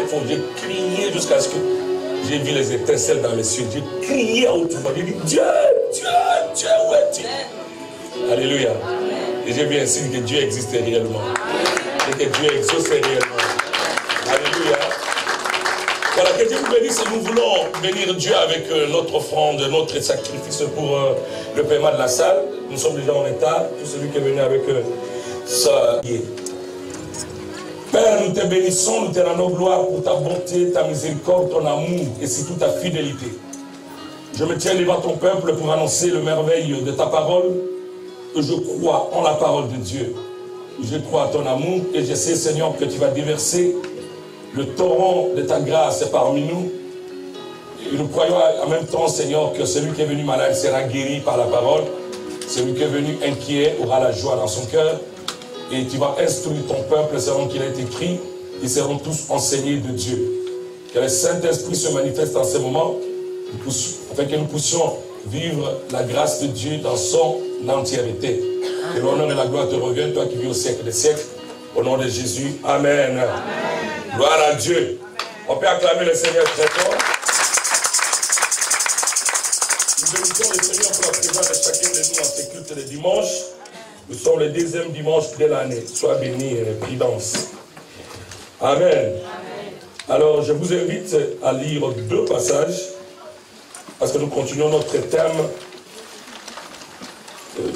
fort. J'ai crié jusqu'à ce que j'ai vu les étincelles dans les cieux. J'ai crié à haute voix. J'ai dit, Dieu, Dieu, Dieu, où es-tu? Alléluia. Et j'ai vu un signe que Dieu existait réellement. Et que Dieu exauçait réellement. Alléluia. Voilà, que Dieu vous bénisse. Nous voulons bénir Dieu avec notre offrande, notre sacrifice pour le paiement de la salle. Nous sommes déjà en état. Tout celui qui est venu avec ça. Père, nous te bénissons, nous te rendons gloire pour ta bonté, ta miséricorde, ton amour et surtout ta fidélité. Je me tiens devant ton peuple pour annoncer le merveille de ta parole. Je crois en la parole de Dieu. Je crois à ton amour et je sais, Seigneur, que tu vas déverser le torrent de ta grâce parmi nous. Et nous croyons en même temps, Seigneur, que celui qui est venu malade sera guéri par la parole. Celui qui est venu inquiet aura la joie dans son cœur. Et tu vas instruire ton peuple selon qu'il est écrit. Ils seront tous enseignés de Dieu. Que le Saint-Esprit se manifeste en ce moment, afin que nous puissions vivre la grâce de Dieu dans son entièreté. Que l'honneur et la gloire te reviennent, toi qui vis au siècle des siècles. Au nom de Jésus. Amen. Amen. Gloire à Dieu. On peut acclamer le Seigneur très fort. Nous bénissons le Seigneur pour la présence de chacun de nous en ce culte de dimanche. Nous sommes le deuxième dimanche de l'année. Sois béni et prudence. Amen. Amen. Alors, je vous invite à lire deux passages, parce que nous continuons notre thème.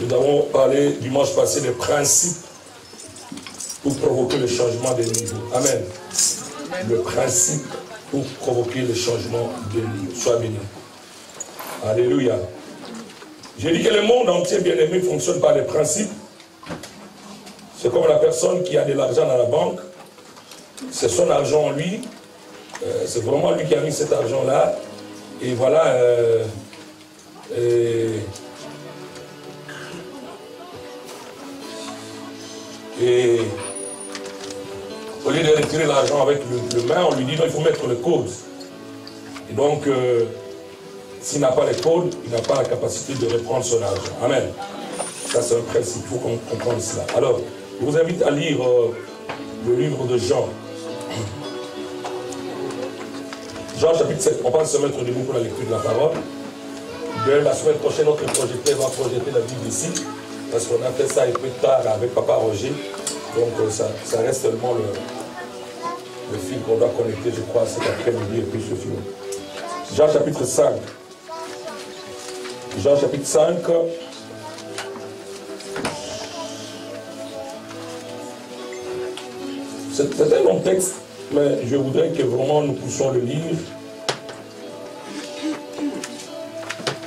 Nous avons parlé dimanche passé des principes pour provoquer le changement des niveaux. Amen. Le principe pour provoquer le changement des niveaux. Sois béni. Alléluia. J'ai dit que le monde entier, bien aimé, fonctionne par des principes. C'est comme la personne qui a de l'argent dans la banque. C'est son argent en lui. C'est vraiment lui qui a mis cet argent-là. Et voilà. Et au lieu de retirer l'argent avec le main, on lui dit non, il faut mettre le code. Et donc, s'il n'a pas les codes, il n'a pas la capacité de reprendre son argent. Amen. Ça, c'est un principe. Il faut qu'on comprenne cela. Alors, je vous invite à lire le livre de Jean. Jean chapitre 7. On va se mettre debout pour la lecture de la parole. Dès la semaine prochaine, notre projecteur va projeter la Bible ici. Parce qu'on a fait ça un peu tard avec Papa Roger. Donc ça reste seulement le fil qu'on doit connecter, je crois, cet après-midi et puis ce film. Jean chapitre 5. Jean chapitre 5. C'est un long texte, mais je voudrais que vraiment nous puissions le lire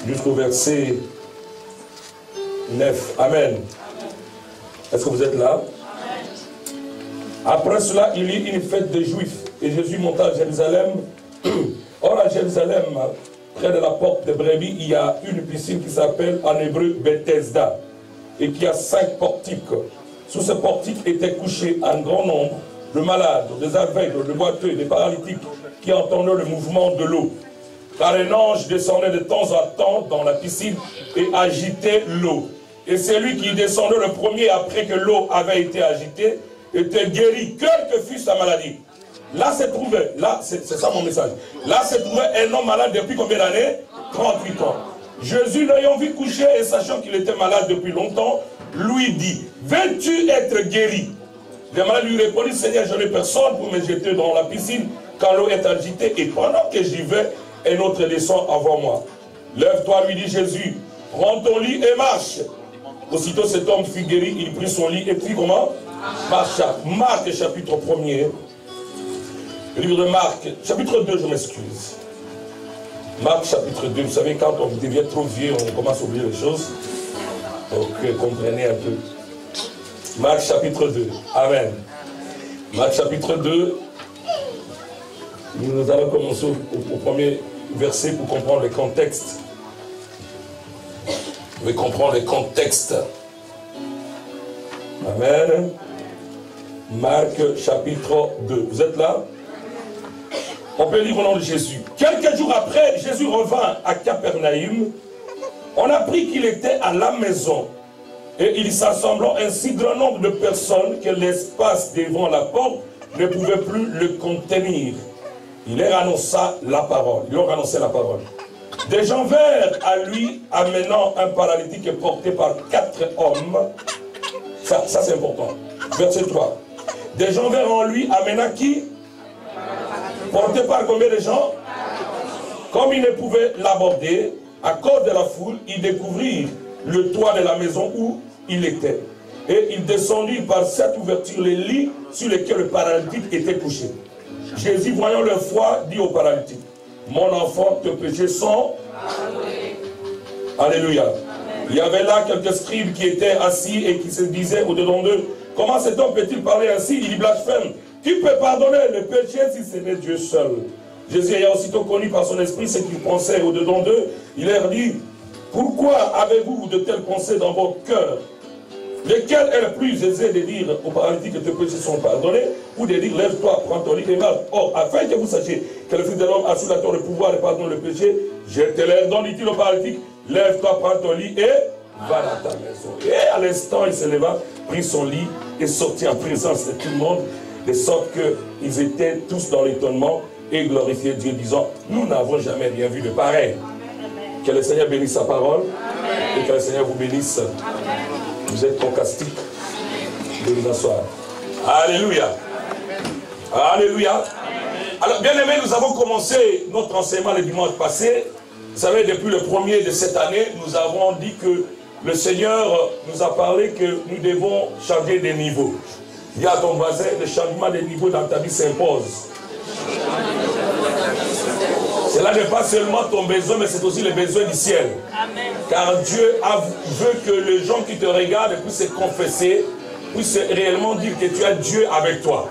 jusqu'au verset 9. Amen. Est-ce que vous êtes là? Après cela, il y eut une fête des Juifs et Jésus monta à Jérusalem. Or à Jérusalem, près de la porte de Brebis, il y a une piscine qui s'appelle en hébreu Bethesda et qui a 5 portiques. Sous ce portique étaient couchés un grand nombre de malades, des aveugles, de boiteux, des paralytiques qui entendaient le mouvement de l'eau. Car un ange descendait de temps en temps dans la piscine et agitait l'eau. Et celui qui descendait le premier après que l'eau avait été agitée était guéri, quelle que fût sa maladie. Là se trouvait, là c'est ça mon message, là se trouvait un homme malade depuis combien d'années? 38 ans. Jésus l'ayant vu coucher et sachant qu'il était malade depuis longtemps, lui dit, veux-tu être guéri? Le malade lui répondit, Seigneur, je n'ai personne pour me jeter dans la piscine quand l'eau est agitée et pendant que j'y vais, un autre descend avant moi. Lève-toi, lui dit Jésus, prends ton lit et marche. Aussitôt cet homme fut guéri, il prit son lit et puis comment? Marcha. Marc chapitre 1er. Le livre de Marc, chapitre 2, je m'excuse. Marc chapitre 2, vous savez, quand on devient trop vieux, on commence à oublier les choses. Donc, comprenez un peu. Marc chapitre 2. Amen. Marc chapitre 2. Nous allons commencer au premier verset pour comprendre le contexte. Vous devez comprendre le contexte. Amen. Marc chapitre 2. Vous êtes là? On peut lire au nom de Jésus. Quelques jours après, Jésus revint à Capernaum. On apprit qu'il était à la maison. Et il s'assembla un si grand nombre de personnes que l'espace devant la porte ne pouvait plus le contenir. il leur annonça la parole. Ils leur annonçaient la parole. Des gens vinrent à lui, amenant un paralytique porté par 4 hommes. Ça c'est important. Verset 3. Des gens vinrent en lui, amenant qui? Porté par combien de gens? Comme ils ne pouvaient l'aborder, à cause de la foule, ils découvrirent le toit de la maison où il était. Et ils descendirent par cette ouverture les lits sur lesquels le paralytique était couché. Jésus, voyant leur foi, dit au paralytique, mon enfant, tes péchés sont... Alléluia. Il y avait là quelques scribes qui étaient assis et qui se disaient au-dedans d'eux, comment cet homme peut-il parler ainsi? Il blasphème. Qui peut pardonner le péché si ce n'est Dieu seul? Jésus ayant aussitôt connu par son esprit ce qu'ils pensaient au-dedans d'eux, il leur dit, pourquoi avez-vous de telles pensées dans votre cœur? Lequel est le plus aisé de dire au paralytique que tes péchés sont pardonnés, ou de dire lève-toi, prends ton lit et marche? Or, afin que vous sachiez que le Fils de l'homme a sous la terre le pouvoir de pardonner le péché, je te l'air donne, dit-il au paralytique, lève-toi, prends ton lit et va dans ta maison. Et à l'instant, il se leva, prit son lit et sortit en présence de tout le monde, de sorte qu'ils étaient tous dans l'étonnement et glorifiaient Dieu, disant, nous n'avons jamais rien vu de pareil. Que le Seigneur bénisse sa parole. Amen. Et que le Seigneur vous bénisse. Amen. Vous êtes concastique de vous asseoir. Alléluia. Amen. Alléluia. Amen. Alors, bien aimés, nous avons commencé notre enseignement le dimanche passé. Vous savez, depuis le premier de cette année, nous avons dit que le Seigneur nous a parlé que nous devons changer de niveau. Dis à ton voisin, le changement de niveau dans ta vie s'impose. Cela n'est pas seulement ton besoin, mais c'est aussi le besoin du ciel. Amen. Car Dieu veut que les gens qui te regardent puissent se confesser, puissent réellement dire que tu as Dieu avec toi.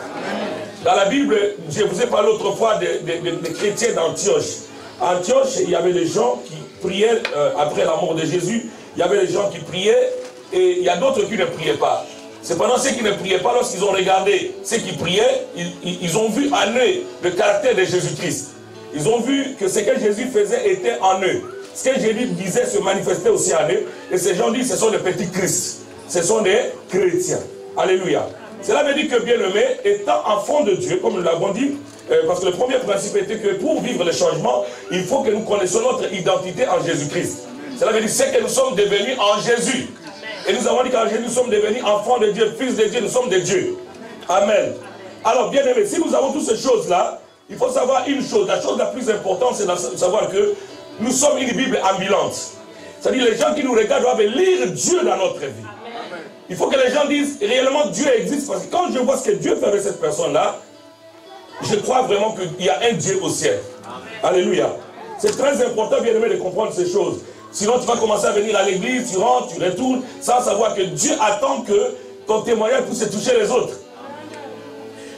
Dans la Bible, je vous ai parlé autrefois des chrétiens d'Antioche. À Antioche, il y avait des gens qui priaient après la mort de Jésus. Il y avait des gens qui priaient et il y a d'autres qui ne priaient pas. Cependant, ceux qui ne priaient pas, lorsqu'ils ont regardé ceux qui priaient, ils ont vu en eux le caractère de Jésus-Christ. Ils ont vu que ce que Jésus faisait était en eux. Ce que Jésus disait se manifestait aussi en eux. Et ces gens disent, ce sont des petits Christ. Ce sont des chrétiens. Alléluia. Cela veut dire que, bien-aimé, étant enfant de Dieu, comme nous l'avons dit, parce que le premier principe était que pour vivre le changement, il faut que nous connaissions notre identité en Jésus-Christ. Cela veut dire c'est que nous sommes devenus en Jésus. Et nous avons dit qu'en Jésus, nous sommes devenus enfants de Dieu, fils de Dieu, nous sommes des dieux. Amen. Alors, bien-aimé, si nous avons toutes ces choses-là, il faut savoir une chose. La chose la plus importante, c'est de savoir que nous sommes une Bible ambulante. C'est-à-dire les gens qui nous regardent doivent lire Dieu dans notre vie. Il faut que les gens disent réellement Dieu existe. Parce que quand je vois ce que Dieu fait avec cette personne-là, je crois vraiment qu'il y a un Dieu au ciel. Amen. Alléluia. C'est très important, bien aimé, de comprendre ces choses. Sinon, tu vas commencer à venir à l'église, tu rentres, tu retournes, sans savoir que Dieu attend que ton témoignage puisse toucher les autres.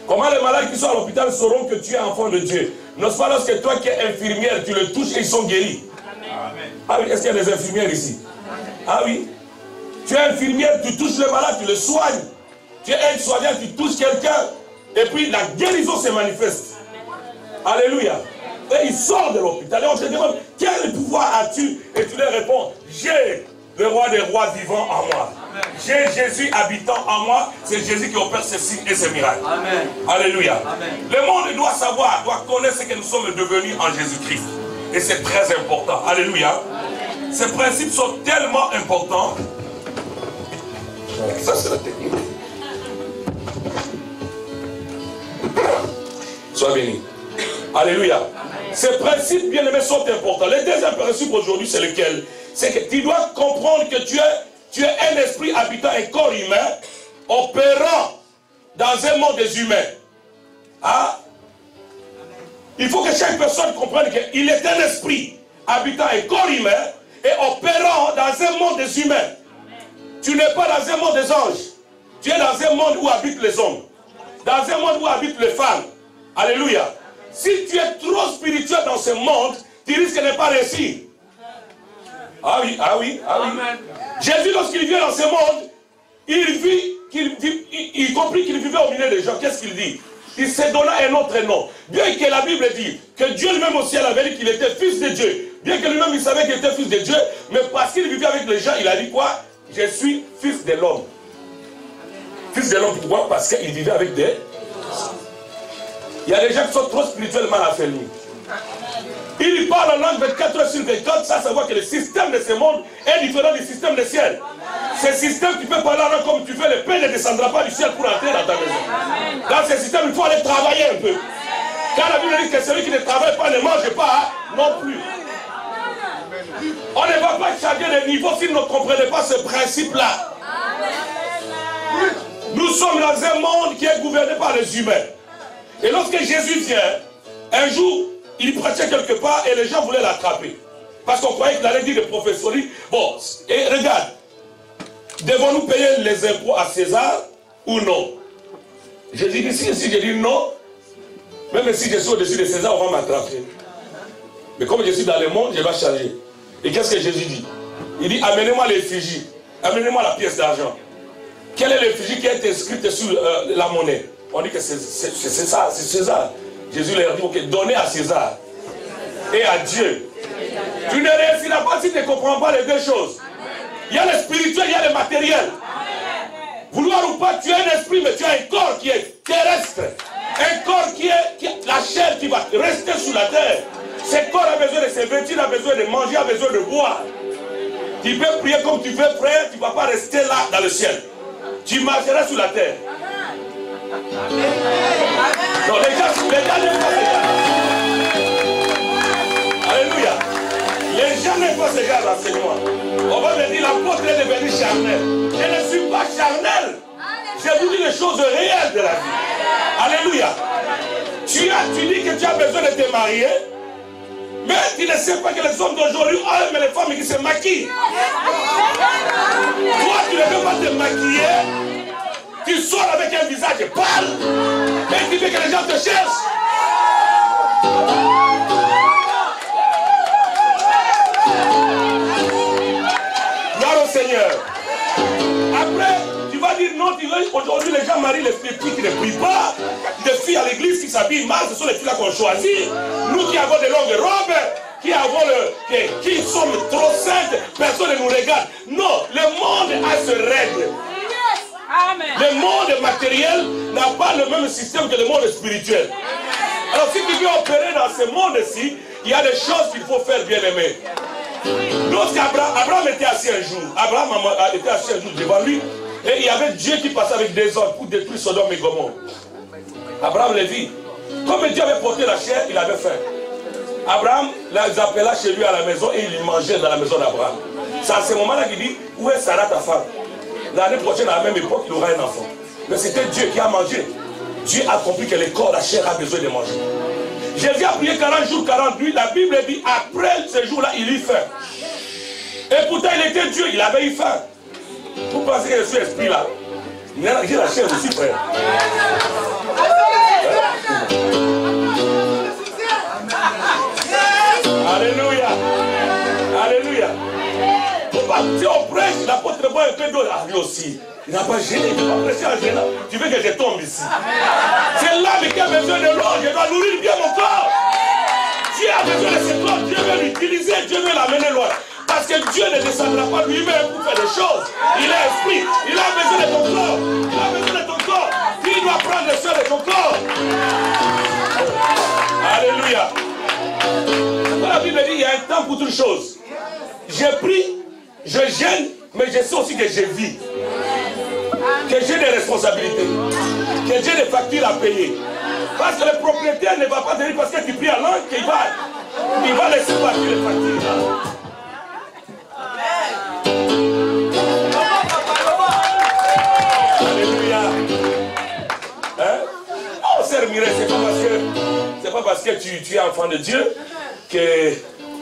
Comment les malades qui sont à l'hôpital sauront que tu es enfant de Dieu? N'est-ce pas lorsque toi qui es infirmière, tu le touches et ils sont guéris? Amen. Ah oui, est-ce qu'il y a des infirmières ici? Ah oui. Tu es infirmière, tu touches le malade, tu le soignes. Tu es aide-soignant, tu touches quelqu'un. Et puis la guérison se manifeste. Alléluia. Et il sort de l'hôpital. Et on te demande, quel pouvoir as-tu? Et tu leur réponds, j'ai le roi des rois vivant en moi. J'ai Jésus habitant en moi. C'est Jésus qui opère ces signes et ces miracles. Amen. Alléluia. Amen. Le monde doit savoir, doit connaître ce que nous sommes devenus en Jésus-Christ. Et c'est très important. Alléluia. Amen. Ces principes sont tellement importants. Ça, c'est la technique. Sois béni. Alléluia. Amen. Ces principes, bien aimés, sont importants. Le deuxième principe aujourd'hui, c'est lequel? C'est que tu dois comprendre que tu es un esprit habitant un corps humain, opérant dans un monde des humains. Ah? Il faut que chaque personne comprenne qu'il est un esprit habitant un corps humain et opérant dans un monde des humains. Tu n'es pas dans un monde des anges. Tu es dans un monde où habitent les hommes. Dans un monde où habitent les femmes. Alléluia. Si tu es trop spirituel dans ce monde, tu risques de ne pas réussir. Ah oui, ah oui, ah oui. Amen. Jésus, lorsqu'il vient dans ce monde, il comprit qu'il vivait au milieu des gens. Qu'est-ce qu'il dit? Il s'est donné un autre nom. Bien que la Bible dit que Dieu lui-même au ciel avait dit qu'il était fils de Dieu. Bien que lui-même il savait qu'il était fils de Dieu, mais parce qu'il vivait avec les gens, il a dit quoi? Je suis fils de l'homme. Fils de l'homme, pourquoi? Parce qu'il vivait avec des... Il y a des gens qui sont trop spirituellement affermis. Il parle en langue 24 heures sur 24, ça voit que le système de ce monde est différent du système du ciel. Ce système, tu peux parler en langue comme tu veux, le pain ne descendra pas du ciel pour entrer dans ta maison. Dans ce système, il faut aller travailler un peu. Car la Bible dit que celui qui ne travaille pas ne mange pas non plus. On ne va pas changer de niveau si nous ne comprenons pas ce principe-là. Nous sommes dans un monde qui est gouverné par les humains. Et lorsque Jésus vient, un jour, il prêchait quelque part et les gens voulaient l'attraper. Parce qu'on croyait qu'il allait dire des prophéties. Bon, et regarde, devons-nous payer les impôts à César ou non? Jésus dit, si je dis non, même si je suis au-dessus de César, on va m'attraper. Mais comme je suis dans le monde, je vais changer. Et qu'est-ce que Jésus dit? Il dit, amenez-moi l'effigie, amenez-moi la pièce d'argent. Quelle est l'effigie qui est inscrite sur la monnaie? On dit que c'est ça, c'est César. Jésus leur dit, ok, donnez à César et à Dieu. Tu ne réussiras pas si tu ne comprends pas les deux choses. Il y a le spirituel, il y a le matériel. Vouloir ou pas, tu as un esprit, mais tu as un corps qui est terrestre. Un corps qui est la chair qui va rester sur la terre. Ce corps a besoin de se vêtir, a besoin de manger, a besoin de boire. Tu peux prier comme tu veux, frère, tu ne vas pas rester là dans le ciel. Tu marcheras sur la terre. Non, les gens n'aiment pas ce genre. Alléluia. Les gens n'aiment pas ce genre d'enseignement. On va me dire, l'apôtre est devenu charnel. Je ne suis pas charnel. Je vous dis les choses réelles de la vie. Alléluia. Tu dis que tu as besoin de te marier, mais tu ne sais pas que les hommes d'aujourd'hui aiment les femmes qui se maquillent. Toi, tu ne veux pas te maquiller. Tu sors avec un visage pâle et tu veux que les gens te cherchent. Gloire au Seigneur. Après, tu vas dire non, aujourd'hui les gens marient les filles qui ne prient pas, des filles à l'église qui s'habillent mal, ce sont les filles-là qu'on choisit. Nous qui avons de longues robes, qui sommes trop saintes, personne ne nous regarde. Non, le monde a ce règle. Amen. Le monde matériel n'a pas le même système que le monde spirituel. Alors si tu veux opérer dans ce monde-ci, il y a des choses qu'il faut faire, bien aimé. Lorsqu'Abraham était assis un jour, Abraham était assis un jour devant lui, et il y avait Dieu qui passait avec des hommes pour détruire Sodome et Gomorrhe. Abraham le vit. Comme Dieu avait porté la chair, il avait faim. Abraham les appela chez lui à la maison et il mangeait dans la maison d'Abraham. C'est à ce moment-là qu'il dit, où est Sarah ta femme? L'année prochaine, à la même époque, il aura un enfant. Mais c'était Dieu qui a mangé. Dieu a compris que le corps, la chair a besoin de manger. Jésus a prié 40 jours, 40 nuits. La Bible dit, après ce jour-là, il eut faim. Et pourtant, il était Dieu, il avait eu faim. Vous pensez que je suis esprit là? J'ai la chair aussi, frère. Alléluia. Alléluia. Si on prêche, l'apôtre boit un peu d'eau, lui aussi. Il n'a pas gêné, il ne va pas prêcher en gênant. Tu veux que je tombe ici? C'est l'âme qui a besoin de l'eau, je dois nourrir bien mon corps. Dieu a besoin de ce corps, Dieu veut l'utiliser, Dieu veut l'amener loin. Parce que Dieu ne descendra pas lui-même pour faire des choses. Il est esprit, il a besoin de ton corps. Il a besoin de ton corps. Il doit prendre soin de ton corps. Alléluia. La Bible dit, il y a un temps pour toutes choses. Je prie, je gêne, mais je sais aussi que je vis. Que j'ai des responsabilités. Que j'ai des factures à payer. Parce que le propriétaire ne va pas te dire parce que tu pries en langue qu'il va laisser partir les factures. Alléluia. Hein? Oh, sœur Mireille, c'est pas parce que tu es enfant de Dieu que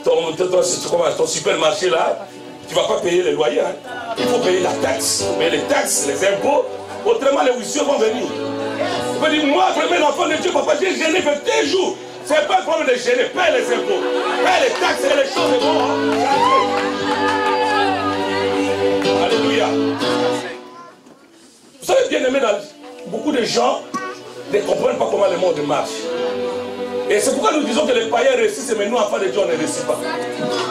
ton supermarché là, tu ne vas pas payer les loyers. Hein? Il faut payer la taxe. Il faut payer les taxes, les impôts. Autrement, les huissiers vont venir. Tu peux dire, moi, vraiment l'enfant de Dieu, papa, j'ai gêné pour tes jours. Ce n'est pas un problème de gêner. Paye les impôts. Paye les taxes et les choses vont. Alléluia. Vous savez, bien aimé, beaucoup de gens ne comprennent pas comment le monde marche. Et c'est pourquoi nous disons que les païens réussissent, mais nous, enfants de Dieu, on ne réussit pas.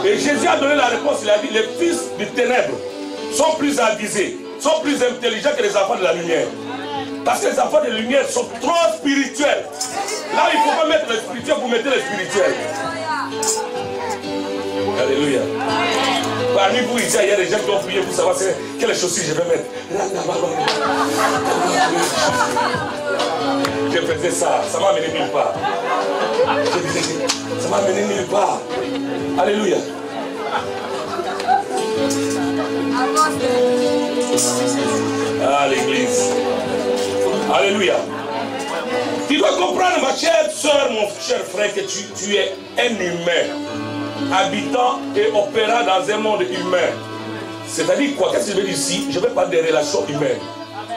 Et Jésus a donné la réponse, il a dit, les fils du ténèbre sont plus avisés, sont plus intelligents que les enfants de la lumière. Parce que les enfants de la lumière sont trop spirituels. Là, il ne faut pas mettre le spirituel, vous mettez le spirituel. Alléluia. Parmi vous, il y a des gens qui ont prié pour savoir quelles chaussures je vais mettre. Je faisais ça, ça m'a amené nulle part. Ça m'a amené nulle part. Alléluia. Ah, l'église. Alléluia. Tu dois comprendre, ma chère soeur, mon cher frère, que tu es un humain, habitant et opérant dans un monde humain. C'est-à-dire quoi? Qu'est-ce que je veux dire ici? Je vais parler des relations humaines.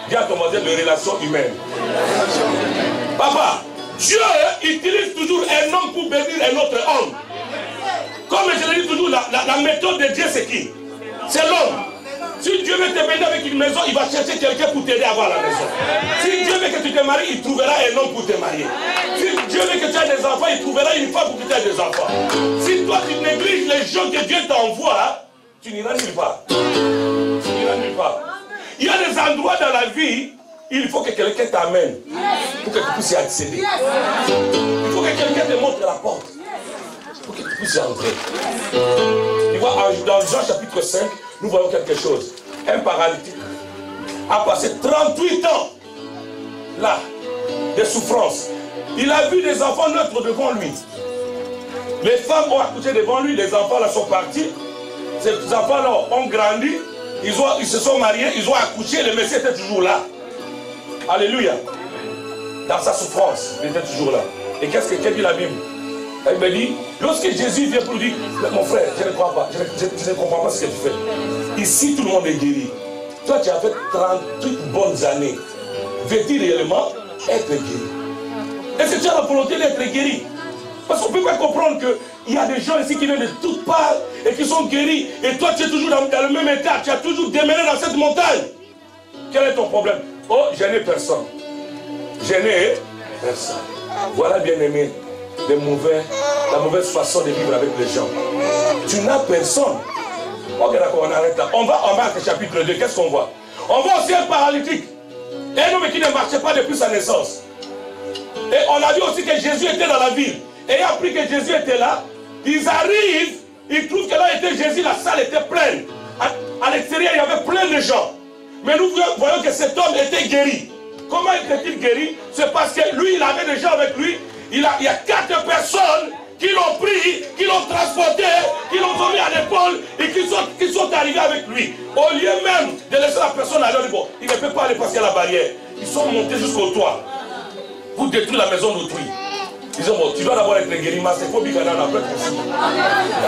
Dis à ton voisin de relations humaines. Papa, Dieu utilise toujours un homme pour bénir un autre homme. Comme je le dis toujours, la méthode de Dieu, c'est qui? C'est l'homme. Si Dieu veut te bénir avec une maison, il va chercher quelqu'un pour t'aider à avoir la maison. Si Dieu veut que tu te maries, il trouvera un homme pour te marier. Si Dieu veut que tu aies des enfants, il trouvera une femme pour que tu aies des enfants. Si toi tu négliges les gens que Dieu t'envoie, tu n'iras nulle part. Tu n'iras nulle part. Il y a des endroits dans la vie, il faut que quelqu'un t'amène pour que tu puisses y accéder. Il faut que quelqu'un te montre la porte pour que tu puisses y entrer. Tu vois, dans Jean chapitre 5, nous voyons quelque chose. Un paralytique a passé 38 ans là, de souffrance. Il a vu des enfants naître devant lui. Les femmes ont accouché devant lui, les enfants là sont partis. Ces enfants là ont grandi, ils se sont mariés, ils ont accouché, le Messie était toujours là. Alléluia. Dans sa souffrance, il était toujours là. Et qu'est-ce que dit la Bible? Elle me dit, lorsque Jésus vient pour lui dire, mon frère, je ne crois pas, je ne comprends pas ce que tu fais. Ici, tout le monde est guéri. Toi, tu as fait 38 bonnes années. Veux-tu réellement être guéri? Est-ce que tu as la volonté d'être guéri? Parce qu'on ne peut pas comprendre qu'il y a des gens ici qui viennent de toutes parts et qui sont guéris. Et toi, tu es toujours dans le même état. Tu as toujours déménagé dans cette montagne. Quel est ton problème? Oh, je n'ai personne. Je n'ai personne. Voilà, bien-aimé, la mauvaise façon de vivre avec les gens. Tu n'as personne. Ok, d'accord, on arrête là. On va en Marc chapitre 2. Qu'est-ce qu'on voit? On voit aussi un paralytique. Un homme qui ne marchait pas depuis sa naissance. Et on a vu aussi que Jésus était dans la ville. Et ayant appris que Jésus était là, ils arrivent, ils trouvent que là était Jésus, la salle était pleine. À l'extérieur, il y avait plein de gens. Mais nous voyons que cet homme était guéri. Comment était-il guéri? C'est parce que lui, il avait des gens avec lui. Il y a 4 personnes qui l'ont pris, qui l'ont transporté, qui l'ont mis à l'épaule et qui sont arrivés avec lui. Au lieu même de laisser la personne aller, bon, il ne peut pas aller passer à la barrière. Ils sont montés jusqu'au toit pour détruire la maison d'autrui. Ils ont dit, bon, tu dois d'abord être guéri, mais c'est pas bien qu'on a après aussi.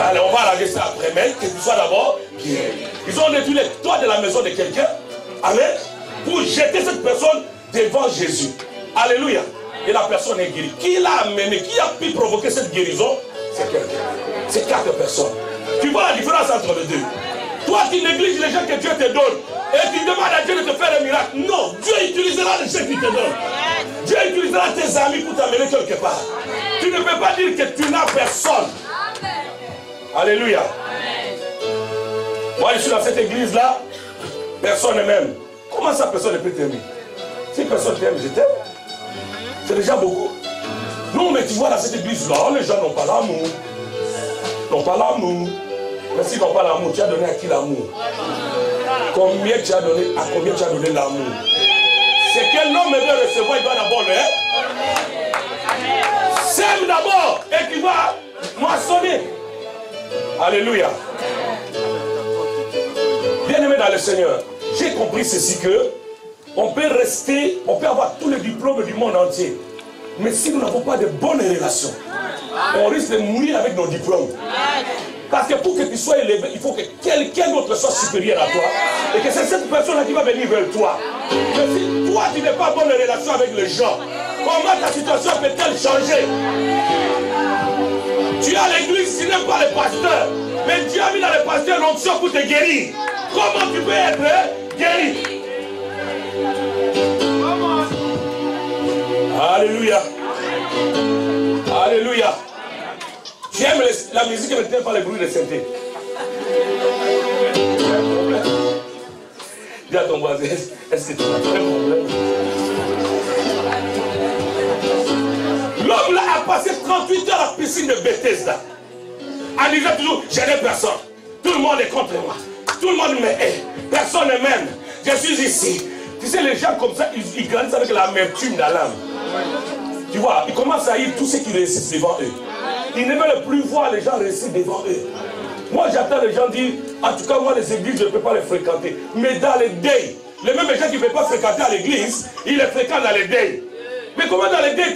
Allez, on va arranger ça après, mais que tu sois d'abord guéri. Ils ont détruit le toit de la maison de quelqu'un, amen, pour jeter cette personne devant Jésus. Alléluia. Et la personne est guérie. Qui l'a amené? Qui a pu provoquer cette guérison? C'est quelqu'un. C'est 4 personnes. Tu vois la différence entre les deux? Toi, tu négliges les gens que Dieu te donne. Et tu demandes à Dieu de te faire un miracle. Non, Dieu utilisera les gens qui te donnent. Dieu utilisera tes amis pour t'amener quelque part. Tu ne peux pas dire que tu n'as personne. Alléluia. Moi, je suis dans cette église-là. Personne ne m'aime. Comment ça, personne ne peut t'aimer? Si personne t'aime, je t'aime. C'est déjà beaucoup. Non, mais tu vois, dans cette église-là, les gens n'ont pas l'amour. N'ont pas l'amour. Mais s'ils n'ont pas l'amour, tu as donné à qui l'amour? Combien tu as donné? À combien tu as donné l'amour? C'est que l'homme veut recevoir, il doit d'abord le. Sème d'abord et tu vas moissonner. Alléluia. Bien-aimé dans le Seigneur, j'ai compris ceci que on peut rester, on peut avoir tous les diplômes du monde entier. Mais si nous n'avons pas de bonnes relations, on risque de mourir avec nos diplômes. Parce que pour que tu sois élevé, il faut que quelqu'un d'autre soit supérieur à toi. Et que c'est cette personne-là qui va venir vers toi. Mais si toi, tu n'es pas en bonne relation avec les gens, comment ta situation peut-elle changer? Tu as l'église, tu n'aimes pas les pasteurs. Mais Dieu a mis dans les pasteurs l'onction pour te guérir. Comment tu peux être guéri? Alléluia. Alléluia. J'aime la musique et ne t'aime pas les bruits de synthé. Dis à ton voisin, est-ce que tu as un problème? L'homme passé 38 heures à la piscine de Bethesda. En disant toujours, j'ai des personnes. Tout le monde est contre moi. Tout le monde me hait. Personne ne m'aime. Je suis ici. Tu sais, les gens comme ça, ils grandissent avec l'amertume dans l'âme. Tu vois, ils commencent à haïr tous ceux qui réussissent devant eux. Ils ne veulent plus voir les gens réussir devant eux. Moi, j'entends les gens dire, en tout cas, moi, les églises, je ne peux pas les fréquenter. Mais dans les deuils, les mêmes gens qui ne peuvent pas fréquenter à l'église, ils les fréquentent dans les deuils. Mais comment dans les deuils,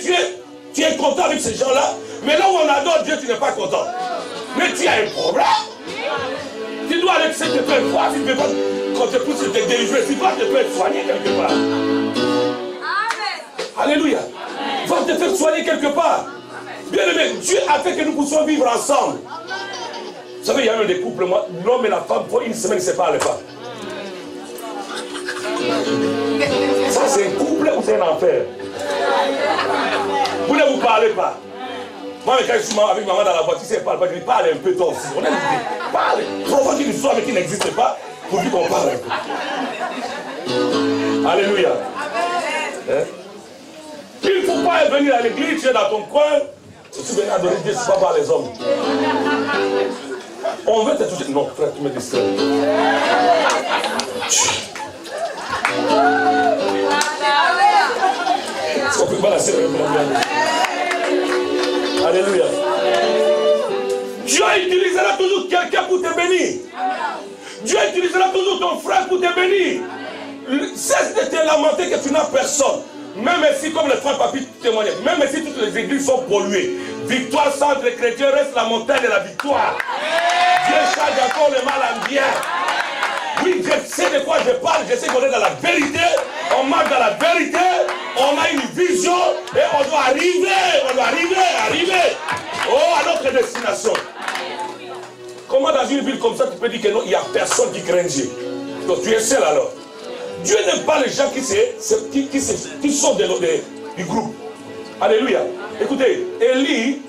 tu es content avec ces gens-là, mais là où on adore Dieu, tu n'es pas content. Mais tu as un problème. Tu dois aller te faire voir si tu ne peux pas, quand tu pousses te délivrer, si toi tu peux être soigné quelque part. Amen. Alléluia. Va te faire soigner quelque part. Bien aimé, Dieu a fait que nous puissions vivre ensemble. Vous savez, il y a même des couples, l'homme et la femme, pour une semaine, ils ne se parlent pas. Ça, c'est un couple ou c'est un enfer? Vous ne vous parlez pas. Moi, quand je suis avec maman dans la voiture, si elle ne parle pas, je dis parle un peu toi aussi. On a dit, parle. Provoque une histoire mais qui n'existe pas pour lui qu'on parle un peu. Alléluia. Hein? Il ne faut pas venir à l'église, tu es dans ton coin. Je suis venu adorer Dieu, ce n'est pas par les hommes. On veut te toucher. Non, frère, tu me distrais. On peut balancer le problème. Alléluia. Dieu utilisera toujours quelqu'un pour te bénir. Dieu utilisera toujours ton frère pour te bénir. Cesse de te lamenter que tu n'as personne. Même si, comme le frère Papi témoignait, même si toutes les églises sont polluées, Victoire Centre Chrétien reste la montagne de la victoire. Dieu change encore le mal en bien. Oui, je sais de quoi je parle, je sais qu'on est dans la vérité, on marche dans la vérité, on a une vision et on doit arriver, oh, à notre destination. Comment dans une ville comme ça tu peux dire que non, il n'y a personne qui craint Dieu? Donc tu es seul alors. Dieu n'aime pas les gens qui sortent du groupe. Alléluia. Écoutez, Élie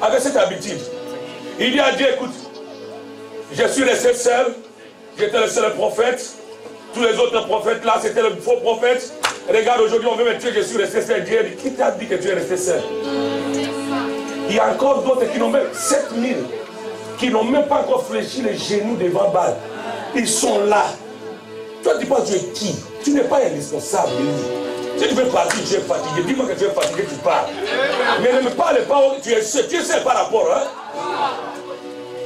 avait cette habitude. Il dit à Dieu, écoute, je suis resté seul. J'étais le seul prophète. Tous les autres prophètes là, c'était le faux prophète. Regarde, aujourd'hui, on veut me tuer, je suis resté seul. Dieu dit, qui t'a dit que tu es resté seul? Il y a encore d'autres qui n'ont même 7000, qui n'ont même pas encore fléchi les genoux devant Baal. Ils sont là. Toi, tu penses, tu es qui? Tu n'es pas indispensable. Si tu veux partir, tu es fatigué. Dis-moi que tu es fatigué, tu pars. Mais ne me parle pas, tu es seul par rapport. Hein?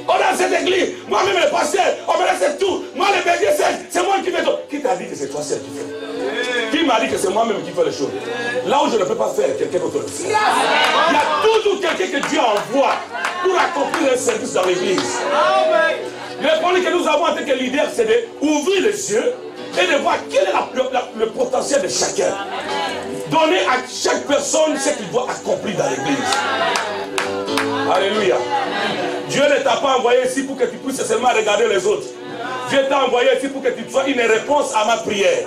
On a cette église, moi-même le pasteur, on me laisse tout. Moi le berger, c'est moi qui fais tout. Qui t'a dit que c'est toi seul qui fais? Qui m'a dit que c'est moi-même qui fais les choses? Là où je ne peux pas faire, quelqu'un d'autre le fait. Il y a toujours quelqu'un que Dieu envoie pour accomplir un service dans l'église. Le problème que nous avons en tant que leader, c'est d'ouvrir les yeux et de voir quel est le potentiel de chacun. Donner à chaque personne ce qu'il doit accomplir dans l'église. Alléluia. Dieu ne t'a pas envoyé ici pour que tu puisses seulement regarder les autres. Dieu t'a envoyé ici pour que tu sois une réponse à ma prière.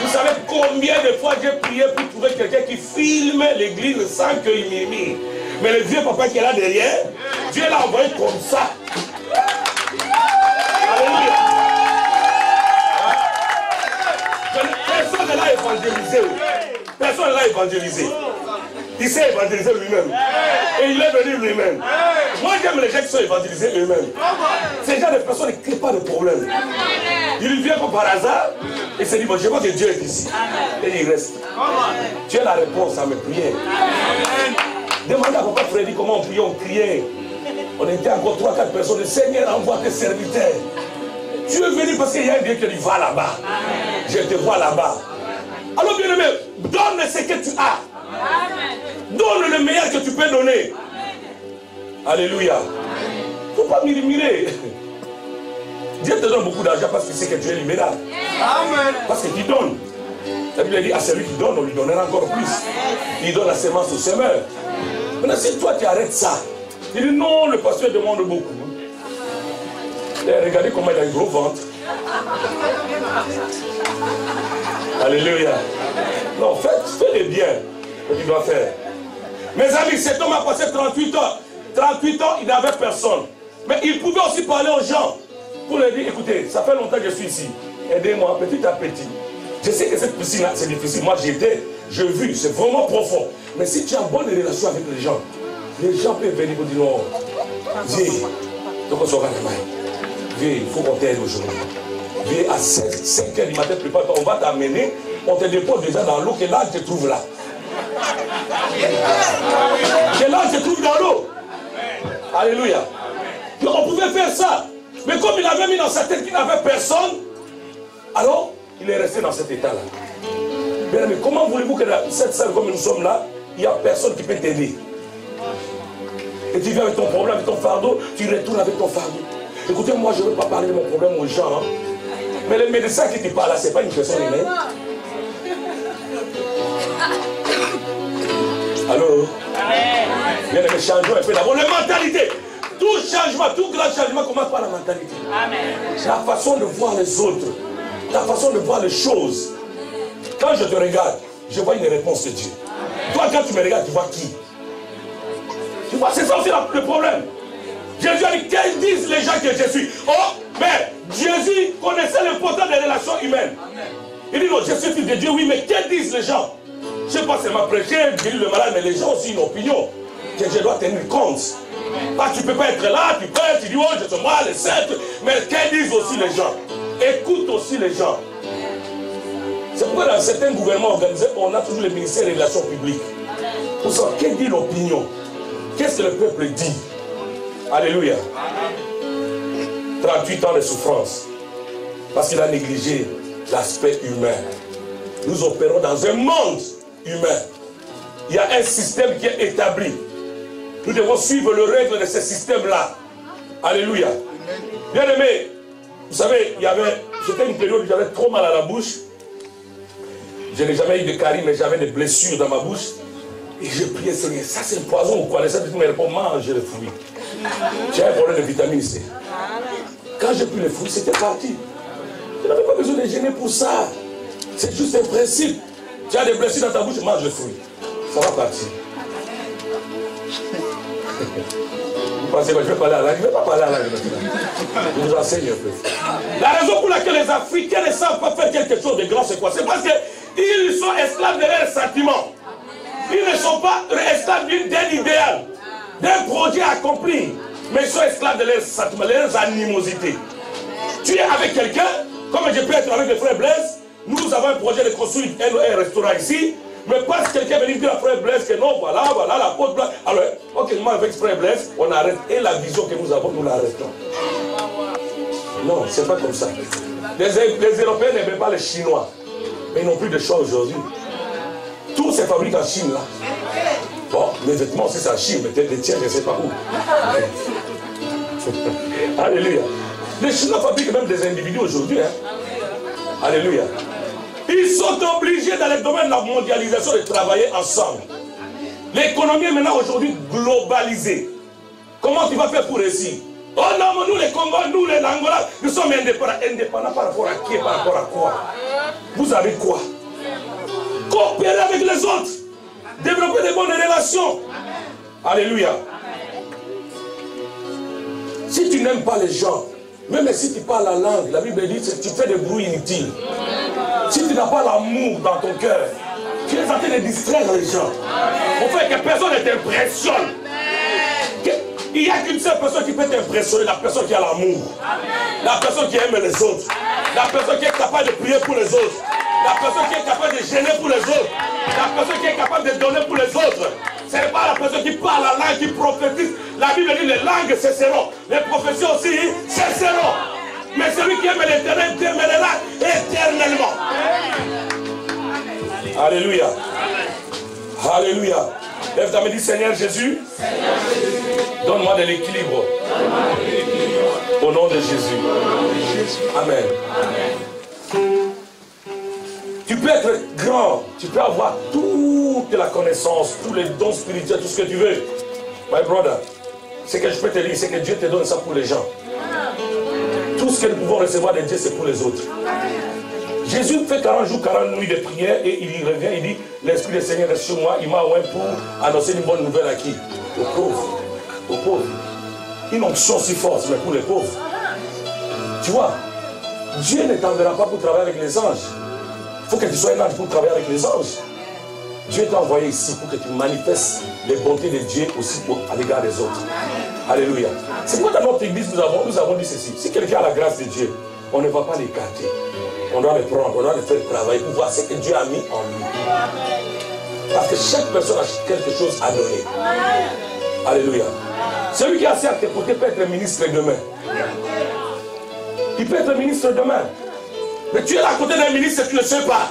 Vous savez combien de fois j'ai prié pour trouver quelqu'un qui filme l'église sans qu'il m'imite. Mais le vieux papa qui est là derrière, Dieu l'a envoyé comme ça. Alléluia. Personne ne l'a évangélisé. Personne ne l'a évangélisé. Il s'est évangélisé lui-même. Et il est venu lui-même. Moi j'aime les gens qui sont évangélisés eux-mêmes. Ces gens de personnes ne créent pas de problème. Il vient comme par hasard et se dit, bon, je vois que Dieu est ici. Et il reste. Dieu a la réponse à mes prières. Demandez à papa Freddy comment on priait, on criait. On était encore 3-4 personnes. Le Seigneur envoie tes serviteurs. Tu es venu parce qu'il y a un Dieu qui dit, va là-bas. Je te vois là-bas. Alors bien aimé, donne ce que tu as. Donne le meilleur que tu peux donner. Alléluia. Il ne faut pas murmurer. Dieu te donne beaucoup d'argent parce qu'il sait que tu es libéral. Amen. Parce qu'il donne. La Bible dit à celui qui donne, on lui donnera encore plus. Il donne la semence au semeur. Maintenant, si toi tu arrêtes ça, il dit non, le pasteur demande beaucoup. Et regardez comment il a un gros ventre. Alléluia. Non, fais le bien que tu dois faire. Mes amis, cet homme a passé 38 ans. 38 ans, il n'avait personne. Mais il pouvait aussi parler aux gens. Pour leur dire, écoutez, ça fait longtemps que je suis ici. Aidez-moi petit à petit. Je sais que cette piscine-là, c'est difficile. Moi, j'y étais, j'ai vu, c'est vraiment profond. Mais si tu as une bonne relation avec les gens, Les gens peuvent venir pour dire non. Viens, donc on sera viens, il faut qu'on t'aide aujourd'hui. Viens à 5 h du matin, prépare-toi, on va t'amener, on te dépose déjà dans l'eau, que l'âge te trouve là. Que l'âge se trouve dans l'eau. Alléluia. Donc on pouvait faire ça. Mais comme il avait mis dans sa tête qu'il n'avait personne, alors il est resté dans cet état-là. Mais comment voulez-vous que dans cette salle comme nous sommes là, il n'y a personne qui peut t'aider? Et tu viens avec ton problème, avec ton fardeau, tu retournes avec ton fardeau. Écoutez, moi je ne veux pas parler de mon problème aux gens. Hein. Mais le médecin qui te parle là, ce n'est pas une personne humaine. Allô? Bien aimé, changeons un peu d'abord. La mentalité. Tout changement, tout grand changement commence par la mentalité. Amen. La façon de voir les autres. La façon de voir les choses. Quand je te regarde, je vois une réponse de Dieu. Amen. Toi, quand tu me regardes, tu vois qui? Tu vois, c'est ça aussi le problème. Jésus a dit, qu'elles disent les gens que je suis? Oh, mais Jésus connaissait l'importance des relations humaines. Amen. Il dit, non, je suis fils de Dieu, oui, mais qu'elles disent les gens? Je ne sais pas seulement prêcher, guérir le malade, mais les gens ont aussi une opinion que je dois tenir compte. Bah, tu ne peux pas être là, tu prêches, tu dis, oh, je suis moi, les sept, mais qu'elles disent aussi les gens? Écoute aussi les gens. C'est pourquoi dans certains gouvernements organisés, on a toujours le ministère des Relations publiques. Pour savoir, qu'est-ce dit l'opinion? Qu'est-ce que le peuple dit? Alléluia. 38 ans de souffrance. Parce qu'il a négligé l'aspect humain. Nous opérons dans un monde humain. Il y a un système qui est établi. Nous devons suivre le règle de ce système-là. Alléluia. Bien aimé, vous savez, c'était une période où j'avais trop mal à la bouche. Je n'ai jamais eu de carie, mais j'avais des blessures dans ma bouche. Et je priais, Seigneur, ça c'est un poison ou quoi? Les saints me répondent, mange les fruits. J'ai un problème de vitamine C. Quand j'ai pris les fruits, c'était parti. Je n'avais pas besoin de gêner pour ça. C'est juste un principe. Tu as des blessures dans ta bouche, mange les fruits. Ça va partir. Vous pensez que je vais parler à langue? Je ne vais pas parler à langue maintenant. Je vous enseigne un peu. La raison pour laquelle les Africains ne savent pas faire quelque chose de grand, c'est quoi? C'est parce qu'ils sont esclaves de leurs sentiments. Ils ne sont pas esclaves d'un idéal, d'un projet accompli. Mais ils sont esclaves de leurs sentiments, de leurs animosités. Tu es avec quelqu'un, comme je peux être avec le frère Blaise. Nous avons un projet de construire un restaurant ici. Mais parce que quelqu'un veut dire à frère Blaise que non, voilà la porte blanche. Alors, ok, moi avec frère Blaise, on arrête. Et la vision que nous avons, nous l'arrêtons. Non, c'est pas comme ça. Les Européens n'aiment pas les Chinois. Mais ils n'ont plus de choix aujourd'hui. Tout se fabrique en Chine là. Bon, mes vêtements c'est en Chine, mais peut-être les tiens, je ne sais pas où. Alléluia. Les Chinois fabriquent même des individus aujourd'hui. Hein. Alléluia. Ils sont obligés dans le domaine de la mondialisation de travailler ensemble. L'économie est maintenant aujourd'hui globalisée. Comment tu vas faire pour réussir? Oh non, mais nous les Congolais, nous les Angolais, nous sommes indépendants. Indépendants par rapport à qui et par rapport à quoi? Vous avez quoi? Coopérer avec les autres. Développer des bonnes relations. Alléluia. Si tu n'aimes pas les gens, même si tu parles la langue, la Bible dit que tu fais des bruits inutiles. Si tu n'as pas l'amour dans ton cœur, tu es en train de distraire les gens. On fait que personne ne t'impressionne. Il n'y a qu'une seule personne qui peut t'impressionner, la personne qui a l'amour. La personne qui aime les autres. La personne qui est capable de prier pour les autres. La personne qui est capable de gêner pour les autres. La personne qui est capable de donner pour les autres. Ce n'est pas la personne qui parle la langue, qui prophétise. La Bible dit les langues cesseront. Les prophéties aussi cesseront. Mais celui qui aime l'Éternel demeurera éternellement. Alléluia. Alléluia. Lève ta main et dis Seigneur Jésus, donne-moi de l'équilibre. Au nom de Jésus. Amen. Tu peux être grand, tu peux avoir toute la connaissance, tous les dons spirituels, tout ce que tu veux. My brother, ce que je peux te dire, c'est que Dieu te donne ça pour les gens. Tout ce que nous pouvons recevoir de Dieu, c'est pour les autres. Jésus fait 40 jours, 40 nuits de prière et il revient, il dit, l'Esprit du Seigneur est sur moi, il m'a oint pour annoncer une bonne nouvelle à qui? Aux pauvres. Aux pauvres. Une onction si forte, mais pour les pauvres. Tu vois, Dieu ne t'enverra pas pour travailler avec les anges. Il faut que tu sois un ange pour travailler avec les anges. Dieu t'a envoyé ici pour que tu manifestes les bontés de Dieu aussi à l'égard des autres. Alléluia. C'est pourquoi dans notre église, nous avons dit ceci. Si quelqu'un a la grâce de Dieu, on ne va pas l'écarter. On doit le prendre, on doit le faire travailler pour voir ce que Dieu a mis en lui. Parce que chaque personne a quelque chose à donner. Alléluia. Celui qui est assis à tes côtés peut être ministre demain. Il peut être ministre demain. Mais tu es à côté d'un ministre, tu ne sais pas.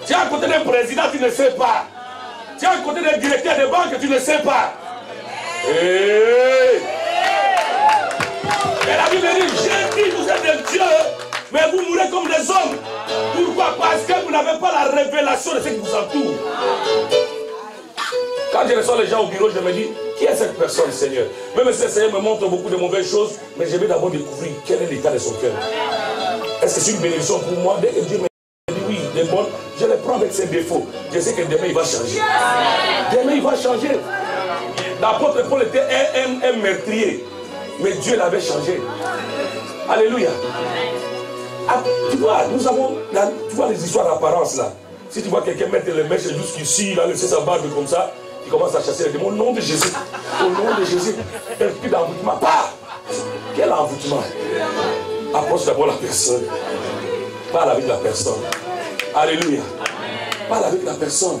Tu es à côté d'un président, tu ne sais pas. Tu es à côté d'un directeur de banque, tu ne sais pas. Et la Bible dit, j'ai dit, vous êtes des dieux, mais vous mourrez comme des hommes. Pourquoi? Parce que vous n'avez pas la révélation de ce qui vous entoure. Quand je reçois les gens au bureau, je me dis, qui est cette personne, Seigneur? Même si le Seigneur me montre beaucoup de mauvaises choses, mais je vais d'abord découvrir quel est l'état de son cœur. Est-ce que c'est une bénédiction pour moi? Dès que Dieu me dit oui, les bonnes, je les prends avec ses défauts. Je sais que demain il va changer. Demain il va changer. L'apôtre Paul était un meurtrier, mais Dieu l'avait changé. Alléluia. Ah, tu vois, nous avons, tu vois les histoires d'apparence là. Si tu vois quelqu'un mettre les mèches jusqu'ici, il a laissé sa barbe comme ça, il commence à chasser les démons. Au nom de Jésus, au nom de Jésus, esprit d'envoûtement. Pas! Quel envoûtement? Approche d'abord la personne. Parle avec la personne. Alléluia. Parle avec la personne.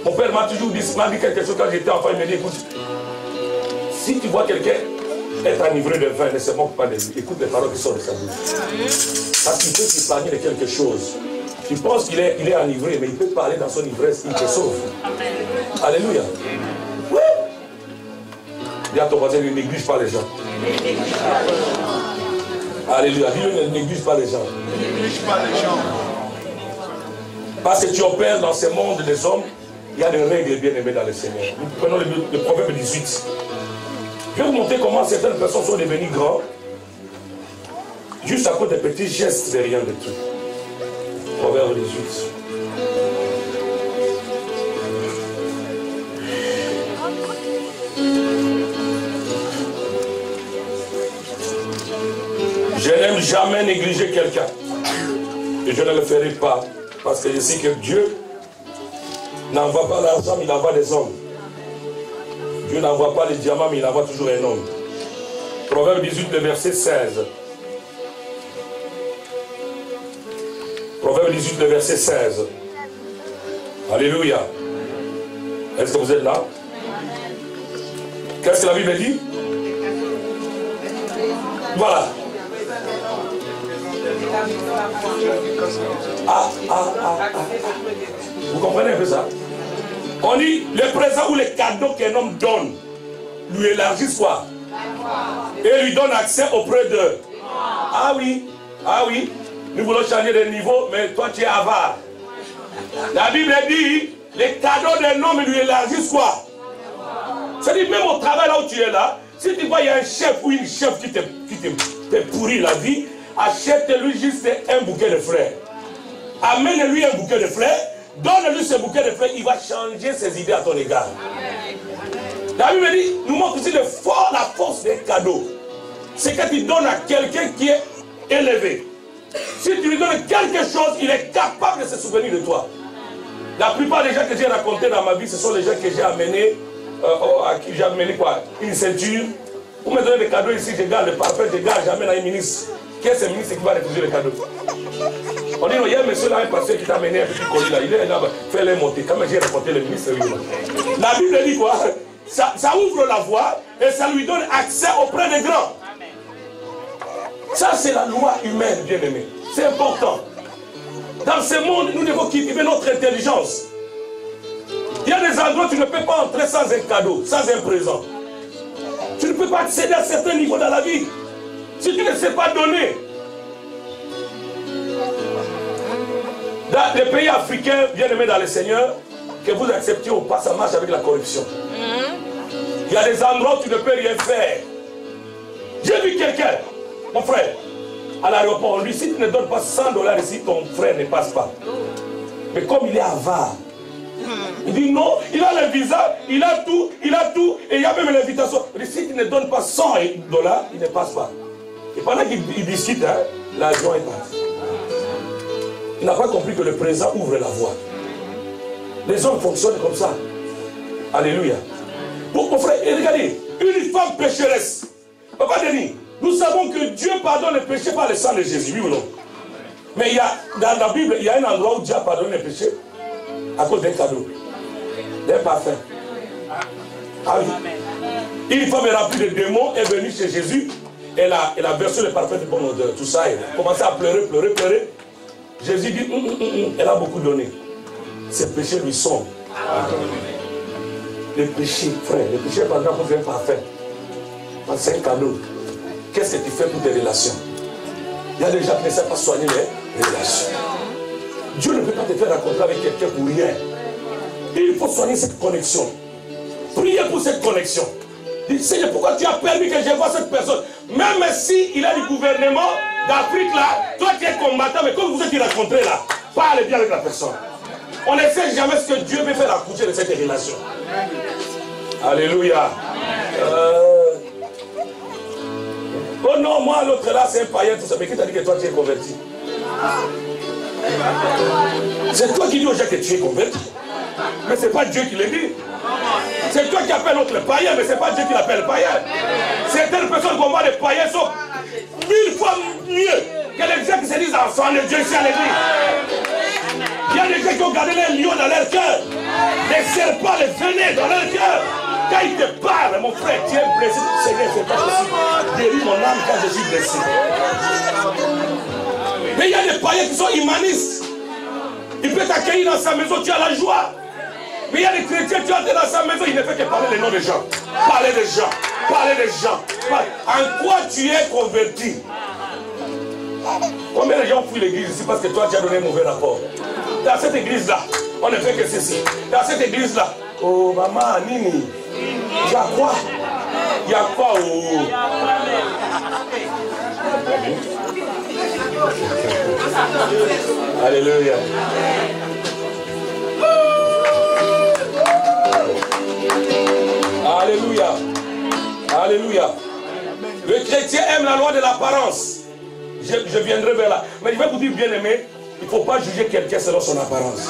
Mon père m'a toujours dit, quelque chose quand j'étais enfant, il m'a dit, écoute, si tu vois quelqu'un être enivré de vin, ne se moque pas de lui. Écoute les paroles qui sortent de sa bouche. Parce qu'il peut s'épargner de quelque chose. Tu penses qu'il est enivré, mais il peut parler dans son ivresse, il te sauve. Alléluia. Oui. Dis à ton voisin, ne néglige pas les gens. Alléluia. Dis-le, ne néglige pas les gens. Ne néglige pas les gens. Parce que tu opères dans ce monde des hommes, il y a des règles bien aimées dans le Seigneur. Nous prenons le proverbe 18. Je vais vous montrer comment certaines personnes sont devenues grands, juste à cause des petits gestes de rien de tout. Proverbe 18. Je n'aime jamais négliger quelqu'un. Et je ne le ferai pas. Parce que je sais que Dieu n'envoie pas l'argent, mais il envoie des hommes. Dieu n'envoie pas les diamants, mais il envoie toujours un homme. Proverbe 18, le verset 16. Proverbe 18, le verset 16. Alléluia. Est-ce que vous êtes là? Qu'est-ce que la Bible dit? Voilà. Vous comprenez un peu ça? On dit, les présents ou les cadeaux qu'un homme donne lui élargissent quoi? Et lui donne accès auprès d'eux. Ah oui, nous voulons changer de niveau, mais toi tu es avare. La Bible dit, les cadeaux d'un homme lui élargissent quoi? C'est-à-dire, même au travail là où tu es là, si tu vois il y a un chef ou une chef qui te pourrit la vie, achète-lui juste un bouquet de fleurs. Amène-lui un bouquet de fleurs, donne-lui ce bouquet de fleurs, il va changer ses idées à ton égard. La Bible dit, nous montre aussi la force des cadeaux. C'est que tu donnes à quelqu'un qui est élevé. Si tu lui donnes quelque chose, il est capable de se souvenir de toi. La plupart des gens que j'ai racontés dans ma vie, ce sont les gens que j'ai amenés, à qui j'ai amené quoi? Une ceinture. Vous me donnez des cadeaux ici, je garde le parfum, je garde, j'amène à un ministre. Qui est ce ministre qui va refuser les cadeaux? On dit, il y a un monsieur là, un pasteur qui t'a amené un petit colis là, il est là, fais-le monter. Quand j'ai raconté le ministre, la Bible dit quoi? Ça ouvre la voie et ça lui donne accès auprès des grands. Ça, c'est la loi humaine, bien aimé. C'est important. Dans ce monde, nous devons cultiver notre intelligence. Il y a des endroits où tu ne peux pas entrer sans un cadeau, sans un présent. Tu ne peux pas accéder à certains niveaux dans la vie si tu ne sais pas donner. Dans les pays africains, bien aimés dans le Seigneur, que vous acceptiez ou pas, ça marche avec la corruption. Il y a des endroits où tu ne peux rien faire. J'ai vu quelqu'un, mon frère, à l'aéroport, on lui dit, si tu ne donnes pas $100 ici, ton frère ne passe pas. Mais comme il est avare, il dit non, il a le visa, il a tout, et il y a même l'invitation. Il dit, si tu ne donnes pas $100, il ne passe pas. Et pendant qu'il discute, hein, l'avion est parti. Il n'a pas compris que le présent ouvre la voie. Les hommes fonctionnent comme ça. Alléluia. Donc mon frère, et regardez, une femme pécheresse. Papa Denis, nous savons que Dieu pardonne les péchés par le sang de Jésus, oui ou non? Mais il y a, dans la Bible, il y a un endroit où Dieu a pardonné les péchés à cause d'un cadeau, d'un parfum. Ah oui. Une femme est remplie de démons, est venue chez Jésus, elle a versé le parfum de bonne odeur, tout ça, elle a commencé à pleurer, pleurer, pleurer. Jésus dit, elle a beaucoup donné. Ses péchés lui sont. Les péchés, frère, les péchés par exemple pour un parfum. C'est un cadeau. Qu'est-ce que tu fais pour tes relations? Il y a des gens qui ne savent pas soigner les relations. Dieu ne peut pas te faire rencontrer avec quelqu'un pour rien. Il faut soigner cette connexion. Priez pour cette connexion. Dis, Seigneur, pourquoi tu as permis que je voie cette personne? Même si il a du gouvernement d'Afrique là, toi tu es combattant, mais comme vous êtes rencontré là, parle bien avec la personne. On ne sait jamais ce que Dieu veut faire accoucher de cette relation. Alléluia. Oh non, moi l'autre là c'est un païen, tout ça. Mais qui t'a dit que toi tu es converti? C'est toi qui dis aux gens que tu es converti. Mais ce n'est pas Dieu qui le dit. C'est toi qui appelles l'autre païen, mais ce n'est pas Dieu qui l'appelle païen. Certaines personnes qu'on voit les païens sont 1000 fois mieux que les gens qui se disent enfants de Dieu ici à l'église. Il y a des gens qui ont gardé les lions dans leur cœur, les serpents, les venets dans leur cœur. Quand ils te parlent, mon frère, tu es blessé. Seigneur, c'est pas possible. Guéris mon âme quand je suis blessé. Mais il y a des païens qui sont humanistes. Il peut t'accueillir dans sa maison, tu as la joie. Mais il y a des chrétiens, tu entres dans sa maison, il ne fait que parler les noms des gens. Parler des gens. Parler des gens. En quoi tu es converti? Combien de gens fuient l'église ici parce que toi tu as donné un mauvais rapport? Dans cette église-là, on ne fait que ceci. Dans cette église-là, oh maman, Nini, il y a quoi? Il y a quoi? Oh. Alléluia. Alléluia. Alléluia. Le chrétien aime la loi de l'apparence. Je viendrai vers là. Mais je vais vous dire, bien aimé, il ne faut pas juger quelqu'un selon son apparence.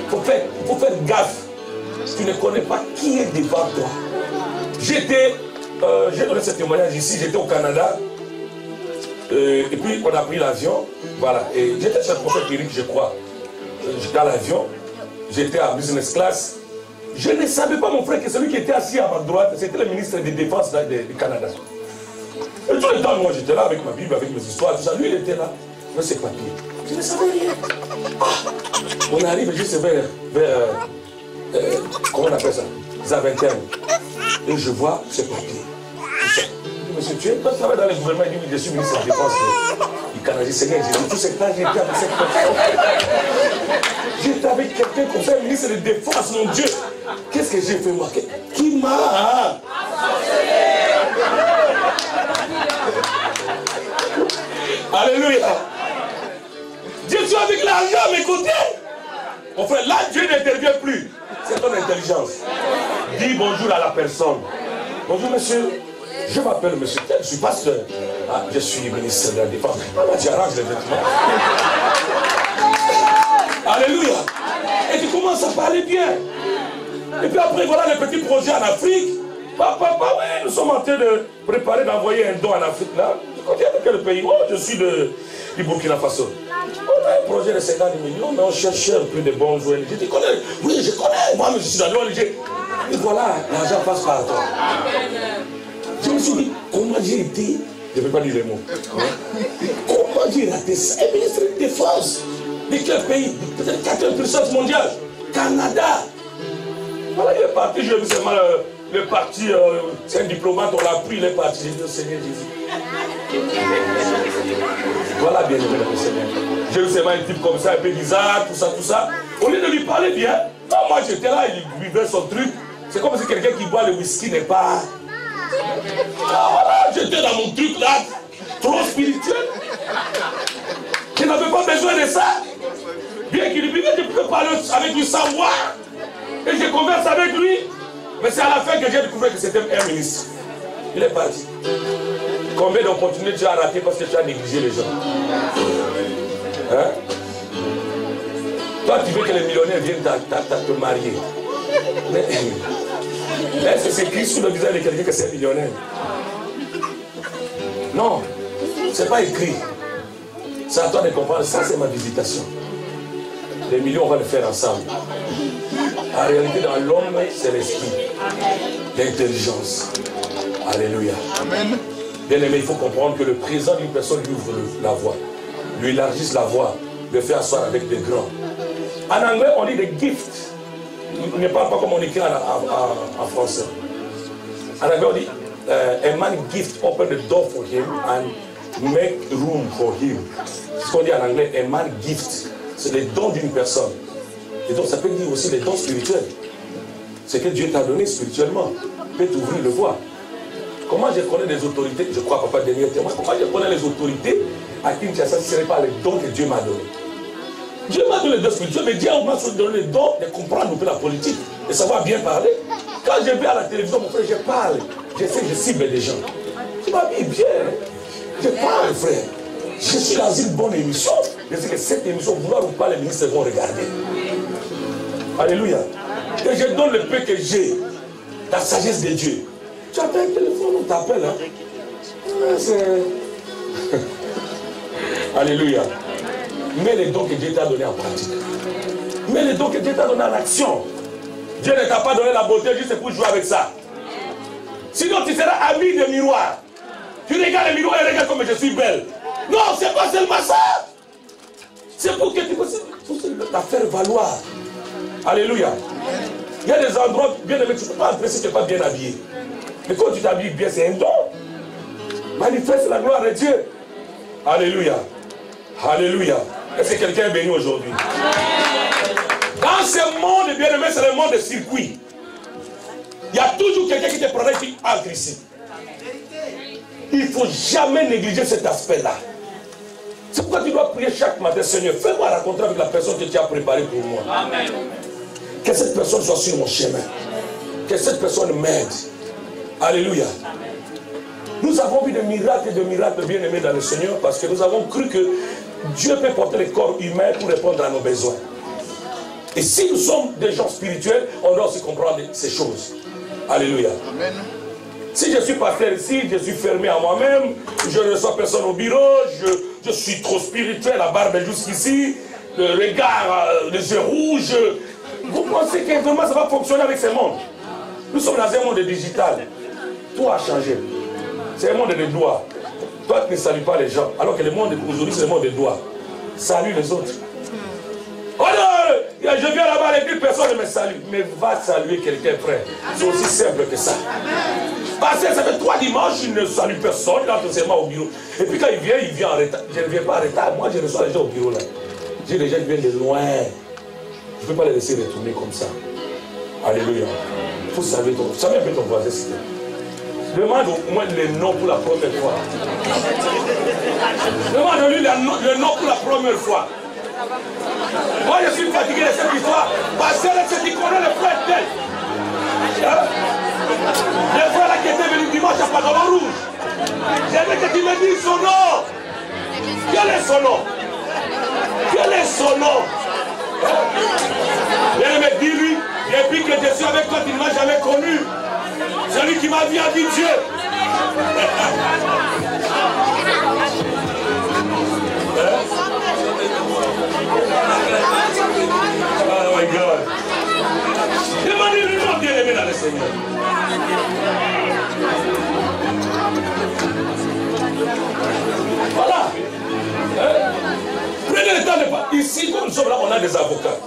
Il faut faire gaffe. Tu ne connais pas qui est devant toi. J'ai donné ce témoignage ici, j'étais au Canada. Et puis on a pris l'avion. Voilà. Et j'étais chez le prophète Eric, je crois. J'étais à l'avion. J'étais en business class. Je ne savais pas, mon frère, que celui qui était assis à ma droite, c'était le ministre de Défense du Canada. Et tout le temps, moi j'étais là avec ma Bible, avec mes histoires, tout ça. Lui, il était là, avec ses papiers. Je ne savais rien. On arrive juste vers comment on appelle ça? Zaventem. Et je vois ses papiers. Monsieur, tu es pas travaillé dans le gouvernement, il dit, je suis ministre de la Défense du Canada. J'ai dit, Seigneur, j'ai dit, tout ce temps, j'étais avec cette personne. J'étais avec quelqu'un comme ça, ministre de Défense, mon Dieu. Qu'est-ce que j'ai fait, moi? Qui m'a... Alléluia. Dieu, tu as avec l'argent à mes côtés. Mon frère, là, Dieu n'intervient plus. C'est ton intelligence. Dis bonjour à la personne. Bonjour, monsieur. Je m'appelle monsieur. Je suis pasteur. Ah, je suis ministre de la Défense. Ah, là, tu arranges les vêtements. Alléluia. Et tu commences à parler bien. Et puis après, voilà le petit projet en Afrique. Papa, ouais, nous sommes en train de préparer d'envoyer un don en Afrique là. Tu viens de quel pays? Oh, je suis du Burkina Faso. On a un projet de 50 millions, mais on cherchait un peu de bons ONG. Je dis, oui, je connais. Moi, je suis dans l'ONG. Et voilà, l'argent passe par toi. Je me suis dit, comment j'ai été, je ne vais pas dire les mots. Comment j'ai raté ça? Un ministre de Défense. De quel pays? Peut-être 4e puissance mondiale. Canada. Voilà, il est parti, je vu seulement le parti, c'est un diplomate, on l'a pris, il est parti. J'ai dit au Seigneur Jésus. Voilà, bien aimé le Seigneur. J'ai vu seulement un type comme ça, un peu bizarre, tout ça. Au lieu de lui parler bien, non, moi j'étais là, il buvait son truc. C'est comme si quelqu'un qui boit le whisky n'est pas... Ah, voilà, j'étais dans mon truc là, trop spirituel. Je n'avais pas besoin de ça. Bien qu'il buvait, je pouvais parler avec lui sans boire. Et je converse avec lui. Mais c'est à la fin que j'ai découvert que c'était un ministre. Il est parti. Combien d'opportunités tu as raté parce que tu as négligé les gens? Hein? Toi, tu veux que les millionnaires viennent te marier. Mais est-ce que c'est écrit sur le visage de quelqu'un que c'est un millionnaire? Non, c'est pas écrit. C'est à toi de comprendre, ça c'est ma visitation. Les millions, on va le faire ensemble. En réalité, dans l'homme, c'est l'esprit, l'intelligence. Alléluia. Amen. Bien aimé, il faut comprendre que le présent d'une personne lui ouvre la voie, lui élargisse la voie, le fait asseoir avec des grands. En anglais, on dit des gifts. Il ne parle pas comme on écrit en français. En anglais, on dit a man gift open the door for him and make room for him. C'est ce qu'on dit en anglais, a man gift. C'est les dons d'une personne. Et donc ça peut dire aussi les dons spirituels. C'est que Dieu t'a donné spirituellement. Peut t'ouvrir le voie. Comment je connais les autorités? Je crois, papa, dernier témoin. Comment je connais les autorités à Kinshasa si ce n'est pas les dons que Dieu m'a donnés? Dieu m'a donné les dons spirituels, mais Dieu m'a donné les dons de comprendre un peu la politique, de savoir bien parler. Quand je vais à la télévision, mon frère, je parle. J'essaie, je cible des gens. Tu m'habilles bien. Je parle, frère. Je suis dans une bonne émission. Je sais que cette émission, vouloir ou pas, les ministres vont regarder. Alléluia. Et je donne le peu que j'ai, la sagesse de Dieu. Tu appelles un téléphone, on t'appelle. Hein? Alléluia. Mets les dons que Dieu t'a donnés en pratique. Mets les dons que Dieu t'a donnés en action. Dieu ne t'a pas donné la beauté juste pour jouer avec ça. Sinon tu seras ami de miroir. Tu regardes le miroir et regarde comme je suis belle. Non, c'est pas seulement ça. C'est pour que tu puisses la faire valoir. Alléluia. Il y a des endroits bien aimés, tu ne peux pas entrer si tu n'es pas bien habillé. Mais quand tu t'habilles bien, c'est un don. Manifeste la gloire de Dieu. Alléluia. Alléluia. Est-ce que quelqu'un est béni aujourd'hui? Dans ce monde, bien aimé, c'est le monde de circuit. Il y a toujours quelqu'un qui te prendra et qui entre ici. Il ne faut jamais négliger cet aspect-là. C'est pourquoi tu dois prier chaque matin, Seigneur, fais-moi rencontrer avec la personne que tu as préparée pour moi. Amen. Que cette personne soit sur mon chemin. Que cette personne m'aide. Alléluia. Nous avons vu des miracles bien aimés dans le Seigneur parce que nous avons cru que Dieu peut porter le corps humain pour répondre à nos besoins. Et si nous sommes des gens spirituels, on doit aussi comprendre ces choses. Alléluia. Amen. Si je suis pasteur ici, je suis fermé à moi-même, je ne reçois personne au bureau, je suis trop spirituel, la barbe est jusqu'ici, le regard, les yeux rouges. Vous pensez que vraiment ça va fonctionner avec ce monde? Nous sommes dans un monde digital. Tout a changé. C'est un monde des doigts. Toi, tu ne salues pas les gens. Alors que le monde aujourd'hui, c'est le monde des doigts. Salue les autres. Oh non, je viens là-bas et puis personne ne me salue. Mais va saluer quelqu'un, frère. C'est aussi simple que ça. Parce que ça fait 3 dimanches, il ne salue personne, il entre seulement au bureau. Et puis quand il vient en retard. Je ne viens pas en retard. Moi, je reçois les gens au bureau là. J'ai des gens qui viennent de loin. Je ne peux pas les laisser retourner comme ça. Alléluia. Il faut saluer ton. Saluer un peu ton voisin, s'il te plaît. Demande au moins le nom pour la première fois. Demande-lui le nom pour la première fois. Moi, je suis fatigué de cette histoire. Parce que tu connais le frère tel. Hein? Le frère là qui était venu dimanche à pantalon rouge. J'aimerais que tu me dises son nom. Quel est son nom? Quel est son nom? Viens me dire lui. Depuis que je suis avec toi, tu ne m'as jamais connu. Celui qui m'a vu a dit Dieu. Oh my God. Demandez le nom bien aimé dans le Seigneur. Voilà. Prenez le temps de pas. Ici, comme nous sommes là, on a des avocats.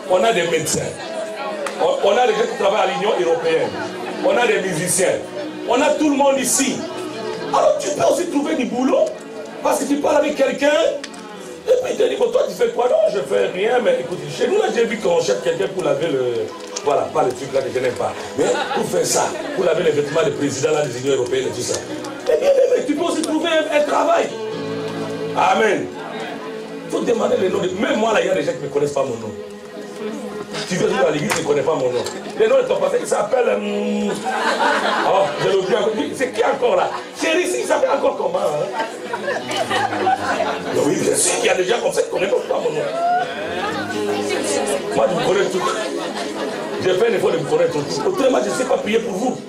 On a des médecins. On a des gens qui travaillent à l'Union européenne. On a des musiciens. On a tout le monde ici. Alors tu peux aussi trouver du boulot. Parce que tu parles avec quelqu'un. Et puis il te dit, bon, toi tu fais quoi? Non, je fais rien. Mais écoute, chez nous là, j'ai vu qu'on cherche quelqu'un pour laver le... Voilà, pas le truc là que je n'aime pas. Mais pour faire ça, pour laver les vêtements des présidents là, des Unions européennes et tout ça. Eh bien, tu peux aussi trouver un travail. Amen. Il faut demander le nom. Même moi là, il y a des gens qui ne connaissent pas mon nom. Tu veux venir à l'église, tu ne connais pas mon nom. Le nom de ton passé, il s'appelle... Oh, je l'ai oublié. C'est qui encore là? Chérie, il s'appelle encore comment hein? Oui, bien sûr, il y a des gens comme ça qui ne connaissent pas mon nom. Moi, je vous connais tout. J'ai fait un effort de vous connaître tout. Autrement, je ne sais pas prier pour vous.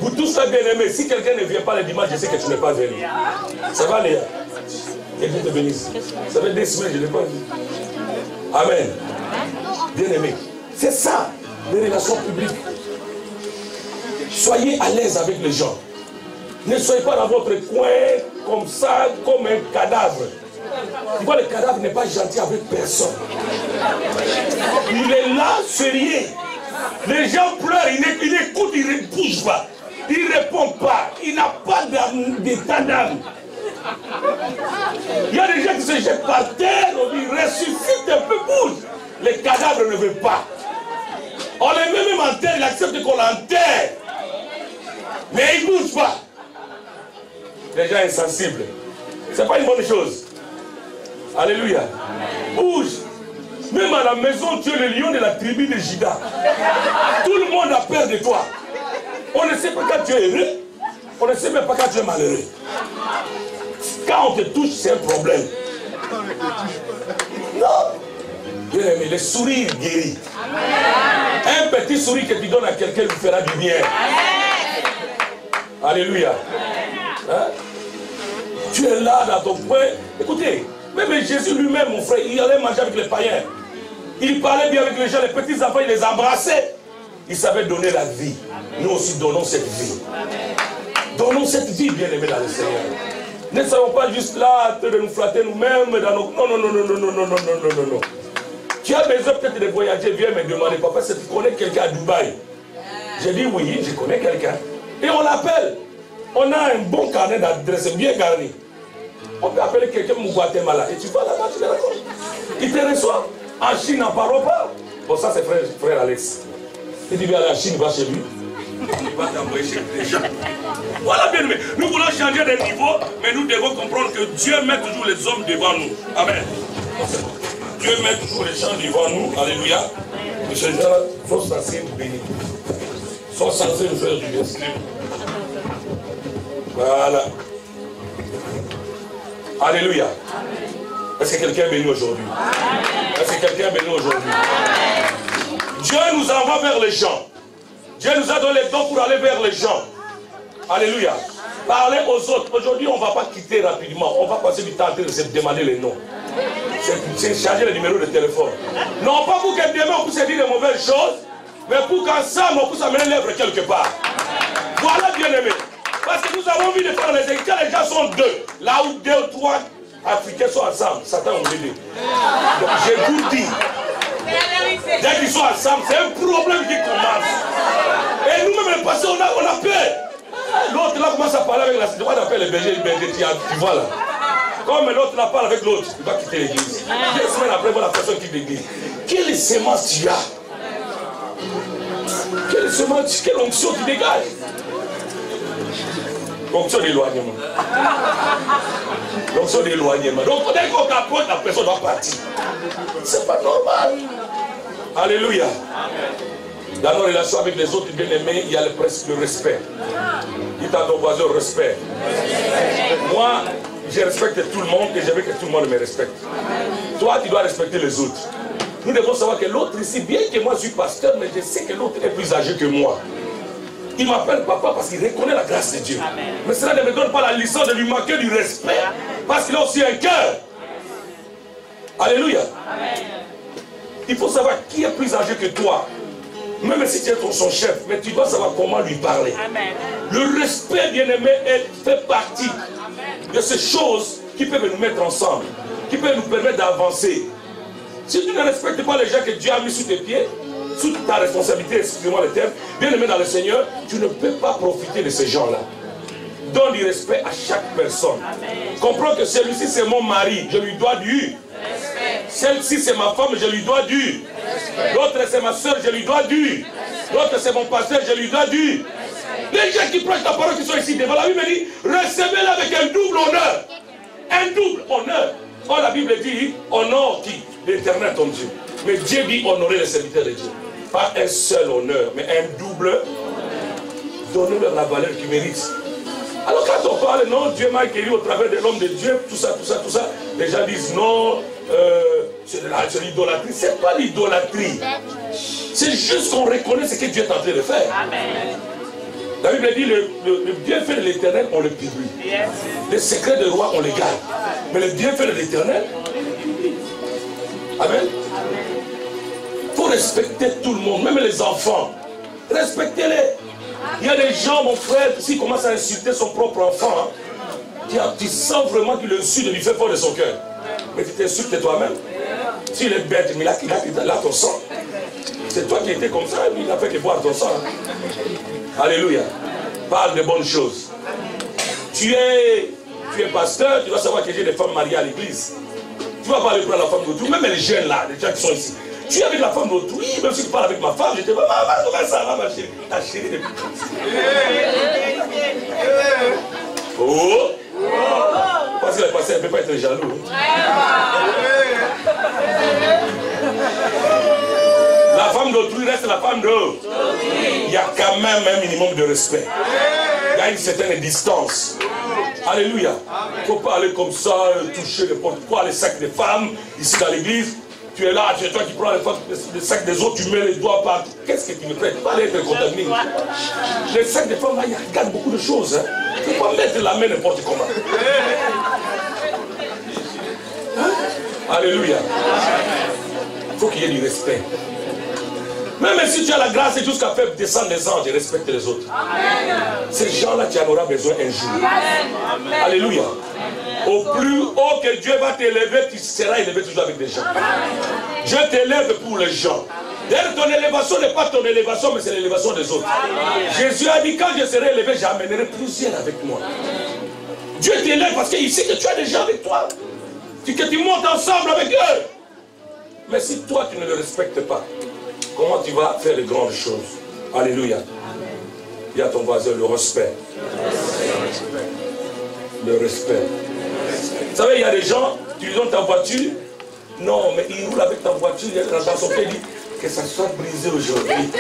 Vous tous là bien aimés, si quelqu'un ne vient pas le dimanche, je sais que tu n'es pas venu. Ça va, Léa? Que Dieu te bénisse. Ça fait des semaines, je ne l'ai pas vu. Amen. Bien aimé. C'est ça, les relations publiques. Soyez à l'aise avec les gens. Ne soyez pas dans votre coin comme ça, comme un cadavre. Tu vois, le cadavre n'est pas gentil avec personne. Il est là, sérieux. Les gens pleurent, il écoute, il ne bouge pas. Il ne répond pas. Il n'a pas d'état d'âme. Il y a des gens qui se jettent par terre, on dit ressuscite un peu, bouge. Les cadavres ne veulent pas. On les met même en terre, il accepte qu'on l'enterre. Mais il ne bouge pas. Les gens insensibles. Ce n'est pas une bonne chose. Alléluia. Bouge. Même à la maison, tu es le lion de la tribu de Juda. Tout le monde a peur de toi. On ne sait pas quand tu es heureux. On ne sait même pas quand tu es malheureux. Quand on te touche, c'est un problème. Non. Bien aimé, le sourire guérit. Un petit sourire que tu donnes à quelqu'un lui fera du bien. Alléluia. Hein? Tu es là dans ton coin. Écoutez, même Jésus lui-même, mon frère, il allait manger avec les païens. Il parlait bien avec les gens, les petits enfants, il les embrassait. Il savait donner la vie. Nous aussi donnons cette vie. Donnons cette vie, bien aimé dans le Seigneur. Ne soyons pas juste là de nous flatter nous-mêmes dans nos... Non, non, non, non, non, non, non, non, non, non, non. Tu as besoin peut-être de voyager, viens me demander, papa, si tu connais quelqu'un à Dubaï. J'ai dit oui, je connais quelqu'un. Et on l'appelle. On a un bon carnet d'adresse bien garni. On peut appeler quelqu'un au Guatemala. Et tu vas là-bas, tu les racontes. Il te reçoit. En Chine, n'en parle pas. Bon, ça c'est frère Alex. Si tu viens aller en Chine, va chez lui. Il va t'envoyer chez les gens. Voilà, bien aimé. Nous voulons changer de niveau, mais nous devons comprendre que Dieu met toujours les hommes devant nous. Amen. Dieu met toujours les gens devant nous. Alléluia. Et ces gens-là sont censés nous bénir. Sont censés nous faire du bien. Voilà. Alléluia. Est-ce que quelqu'un est béni aujourd'hui? Est-ce que quelqu'un est béni aujourd'hui? Dieu nous envoie vers les gens. Dieu nous a donné les dons pour aller vers les gens. Alléluia. Parler aux autres. Aujourd'hui, on ne va pas quitter rapidement. On va passer du temps en train de se demander les noms. C'est changer le numéro de téléphone. Non pas pour que demain on puisse dire de mauvaises choses, mais pour qu'ensemble on puisse amener l'œuvre quelque part. Voilà, bien aimé. Parce que nous avons vu de faire les églises. Les gens sont deux. Là où 2 ou 3 Africains sont ensemble, Satan va m'aider. Donc je vous dis, dès qu'ils sont ensemble, c'est un problème qui commence. Et nous-mêmes, les passés, on a peur. L'autre là commence à parler avec la droite d'appel les bergers, tu vois là. Comme l'autre là parle avec l'autre, il va quitter l'église. 2 semaines après, voilà la personne qui l'église. Quelle semence tu as? Quelle semence, quelle onction tu dégages? L'onction d'éloignement. L'onction d'éloignement. Donc, dès qu'on capote, la personne doit partir. C'est pas normal. Alléluia. Dans nos relations avec les autres bien-aimés, il y a le respect. Dites à ton voisin respect. Moi, je respecte tout le monde et je veux que tout le monde me respecte. Toi, tu dois respecter les autres. Nous devons savoir que l'autre ici, bien que moi je suis pasteur, mais je sais que l'autre est plus âgé que moi. Il m'appelle papa parce qu'il reconnaît la grâce de Dieu. Amen. Mais cela ne me donne pas la licence de lui manquer du respect. Parce qu'il a aussi un cœur. Alléluia. Amen. Il faut savoir qui est plus âgé que toi. Même si tu es son chef, mais tu dois savoir comment lui parler. Amen. Le respect, bien-aimé, fait partie de ces choses qui peuvent nous mettre ensemble, qui peuvent nous permettre d'avancer. Si tu ne respectes pas les gens que Dieu a mis sous tes pieds, sous ta responsabilité, excusez-moi le terme, bien aimé dans le Seigneur, tu ne peux pas profiter de ces gens-là. Donne du respect à chaque personne. Amen. Comprends que celui-ci c'est mon mari, je lui dois du respect. Celle-ci c'est ma femme, je lui dois du respect. L'autre c'est ma soeur, je lui dois du respect. L'autre c'est mon pasteur, je lui dois du respect. Les gens qui prêchent la parole qui sont ici devant, la Bible dit, recevez-les avec un double honneur. Un double honneur. Or la Bible dit, honore qui? L'Éternel ton Dieu. Mais Dieu dit honorer les serviteurs de Dieu. Pas un seul honneur, mais un double. Donnez-leur la valeur qu'ils méritent. Alors quand on parle, non, Dieu m'a guéri au travers de l'homme de Dieu, tout ça, tout ça, tout ça, les gens disent non, c'est l'idolâtrie. Ce n'est pas l'idolâtrie. C'est juste qu'on reconnaît ce que Dieu est en train de faire. Amen. La Bible dit le bienfait de l'Éternel, on le publie. Les secrets des rois, on les garde. Mais le bienfait de l'Éternel, amen. Il faut respecter tout le monde, même les enfants. Respectez-les. Il y a des gens, mon frère, s'il commence à insulter son propre enfant, tu sens vraiment qu'il l'insulte et lui fait peur de son cœur. Mais tu t'insultes toi-même. S'il est bête, mais il a ton sang. C'est toi qui étais comme ça, et il a fait que boire ton sang. Alléluia. Parle de bonnes choses. Tu es pasteur, tu dois savoir que j'ai des femmes mariées à l'église. Tu vas pas aller prendre la femme d'autrui, même les jeunes là, les gens qui sont ici. Tu es avec la femme d'autrui, même si tu parles avec ma femme, je te dis, maman, comment ça va ma chérie? Ta chérie depuis. Oh! Parce que le pasteur ne peut pas être jaloux. La femme d'autrui reste la femme d'autrui. Il y a quand même un minimum de respect. Il y a une certaine distance. Alléluia. Il ne faut pas aller comme ça, toucher n'importe quoi, les sacs des femmes, ici dans l'église. Tu es là, c'est toi qui prends les sacs des autres, tu mets les doigts partout. Qu'est-ce que tu me traites? Tu ne peux pas aller être contaminé. Les sacs des femmes, là, ils regardent beaucoup de choses. Hein. Tu ne peux pas mettre la main n'importe comment. Hein? Alléluia. Il faut qu'il y ait du respect. Même si tu as la grâce jusqu'à faire descendre les anges et respecter les autres. Amen. Ces gens-là, tu en auras besoin un jour. Amen. Alléluia. Au plus haut que Dieu va t'élever, tu seras élevé toujours avec des gens. Dieu t'élève pour les gens. D'ailleurs, ton élévation n'est pas ton élévation, mais c'est l'élévation des autres. Amen. Jésus a dit, quand je serai élevé, j'amènerai plusieurs avec moi. Dieu t'élève parce qu'il sait que tu as des gens avec toi. Que tu montes ensemble avec eux. Mais si toi, tu ne le respectes pas, comment tu vas faire de grandes choses? Alléluia. Il y a ton voisin, le respect. Le respect. Vous savez, il y a des gens, tu lui donnes ta voiture. Non, mais il roule avec ta voiture, il y a dans son pied, il dit que ça soit brisé aujourd'hui.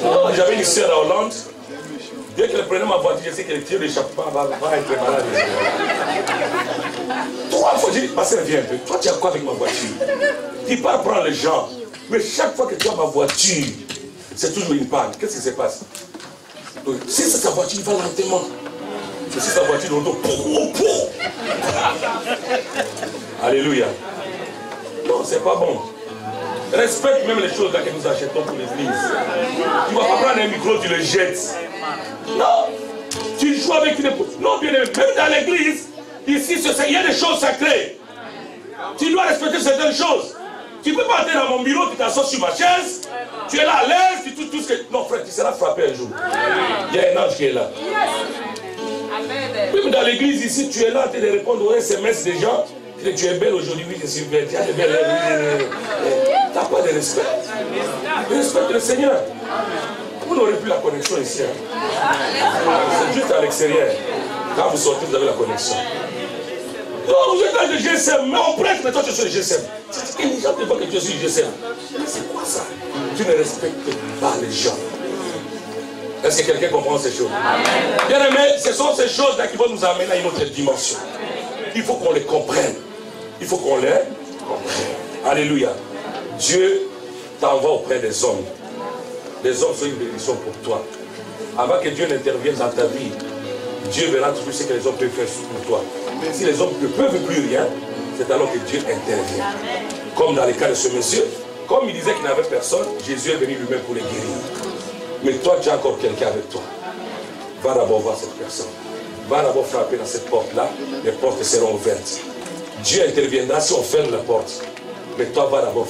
Oh, j'avais une sœur à Hollande. Dès qu'elle prenait ma voiture, je sais que le tir d'échappement va être malade. 3 fois, j'ai dit, passer, viens un peu. Toi, tu as quoi avec ma voiture? Tu pars prendre les gens. Mais chaque fois que tu as ma voiture, c'est toujours une panne. Qu'est-ce qui se passe? Donc, si c'est ta voiture, il va lentement. Mais si c'est ta voiture, il va Alléluia. Non, c'est pas bon. Respecte même les choses là que nous achetons pour l'église. Tu ne vas pas prendre un micro, tu le jettes. Non. Tu joues avec une épouse. Non, bien aimé, même dans l'église, ici, il y a des choses sacrées. Tu dois respecter certaines choses. Tu ne peux pas entrer dans mon bureau, tu t'assois sur ma chaise, tu es là à l'aise, tu touches tout ce que... Non, frère, tu seras frappé un jour. Il y a un ange qui est là. Même dans l'église ici, tu es là, tu es de répondre aux SMS des gens. Tu es belle aujourd'hui, oui, je suis belle. Tu as de belles lèvres. Tu n'as pas de respect. Respecte le Seigneur. Vous n'aurez plus la connexion ici. Hein. C'est juste à l'extérieur. Quand vous sortez, vous avez la connexion. Non, vous êtes dans le GSM, mais on prête, mais toi tu es sur le GSM. Les gens ne voient que tu es sur le GSM. C'est quoi ça? Tu ne respectes pas les gens. Est-ce que quelqu'un comprend ces choses? Bien aimé, ce sont ces choses-là qui vont nous amener à une autre dimension. Il faut qu'on les comprenne. Il faut qu'on les comprenne. Alléluia. Dieu t'envoie auprès des hommes. Les hommes sont une bénédiction pour toi. Avant que Dieu n'intervienne dans ta vie, Dieu verra toujours ce que les hommes peuvent faire pour toi. Si les hommes ne peuvent plus rien, c'est alors que Dieu intervient. Comme dans le cas de ce monsieur, comme il disait qu'il n'avait personne, Jésus est venu lui-même pour les guérir. Mais toi, tu as encore quelqu'un avec toi. Va d'abord voir cette personne. Va d'abord frapper dans cette porte-là. Les portes seront ouvertes. Dieu interviendra si on ferme la porte. Mais toi, va d'abord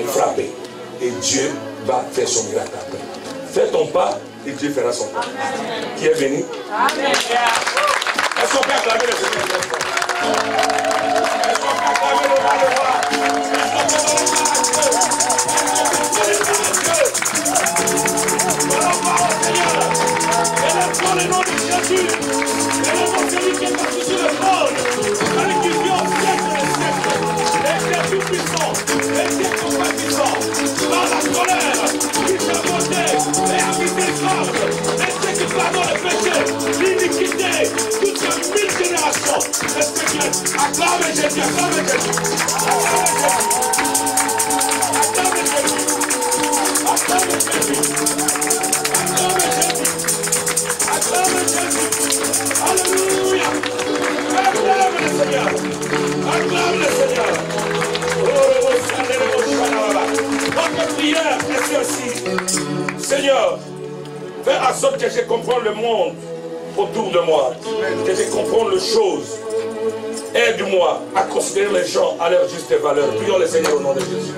frapper. Et Dieu va faire son miracle après. Fais ton pas et Dieu fera son pas. Qui est venu? Amen. Est-ce qu'on peut acclamer le Seigneur? Est-ce qu'on peut acclamer le roi? Dans le nom de Jésus, élevons celui qui est parti sur le trône, celui qui vit au siècle des siècles, et qui est tout puissant, et qui est compatissant, dans la colère, qui s'est monté, et a mis des cordes, et qui pardonne le péché. Jésus, acclame Jésus. Acclame Jésus. Acclame Jésus. Acclame Jésus. Alléluia. Acclame le Seigneur. Acclame le Seigneur. Votre prière est celle-ci. Seigneur, fais en sorte que je comprenne le monde autour de moi, que je comprenne les choses. Aide-moi à considérer les gens à leur juste valeur. Prions le Seigneur au nom de Jésus.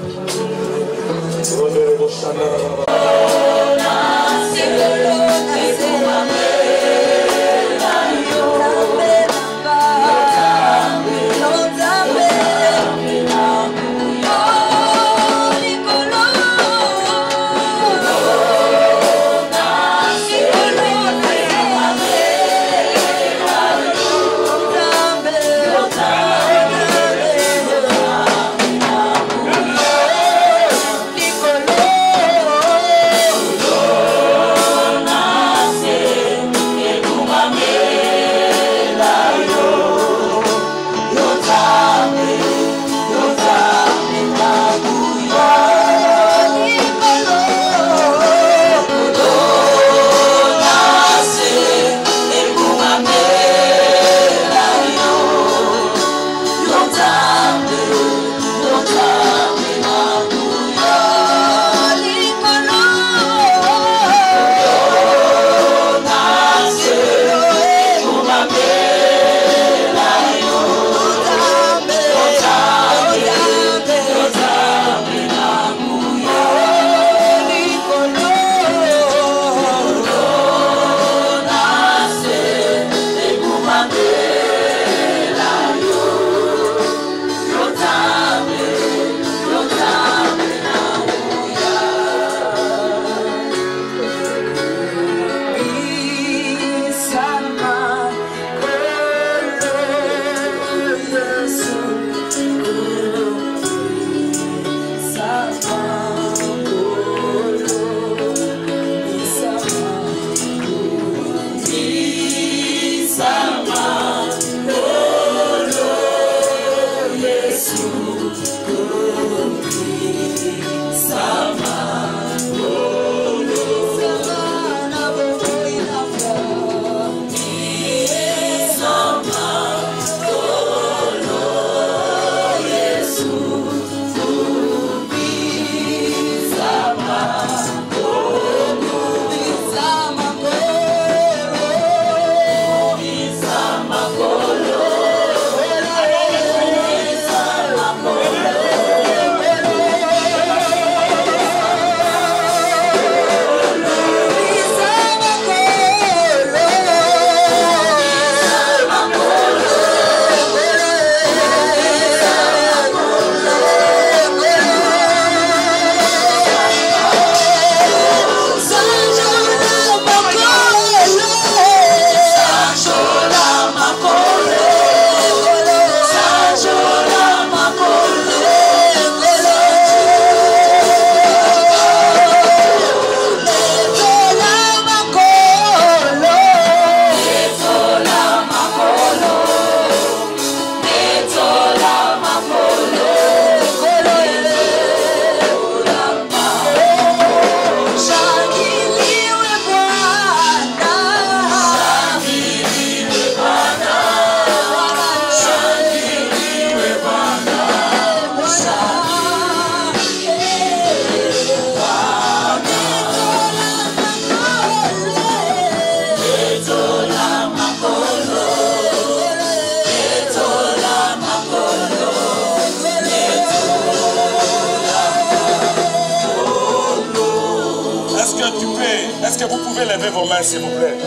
Est-ce que vous pouvez lever vos mains, s'il vous plaît?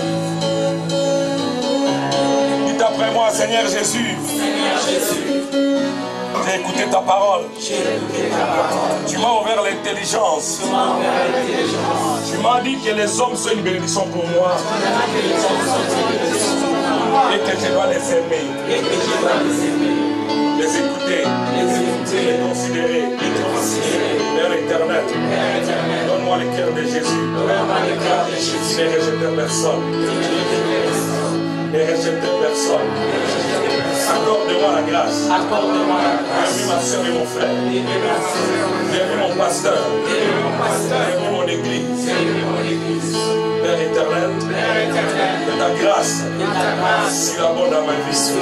Dites après moi, Seigneur Jésus. Seigneur Jésus. J'ai écouté ta parole. Tu m'as ouvert l'intelligence. Tu m'as dit que les hommes sont une bénédiction pour moi. Et que je dois les aimer. Les écouter. Les considérer. Père éternel. Donne-moi le cœur de Jésus. Ne rejeter personne. et rejette personne. Accorde-moi la grâce. Bienvenue ma soeur et mon frère. Bienvenue mon pasteur. Bienvenue mon église. Père éternel, de ta grâce, tu abondes dans ma vie.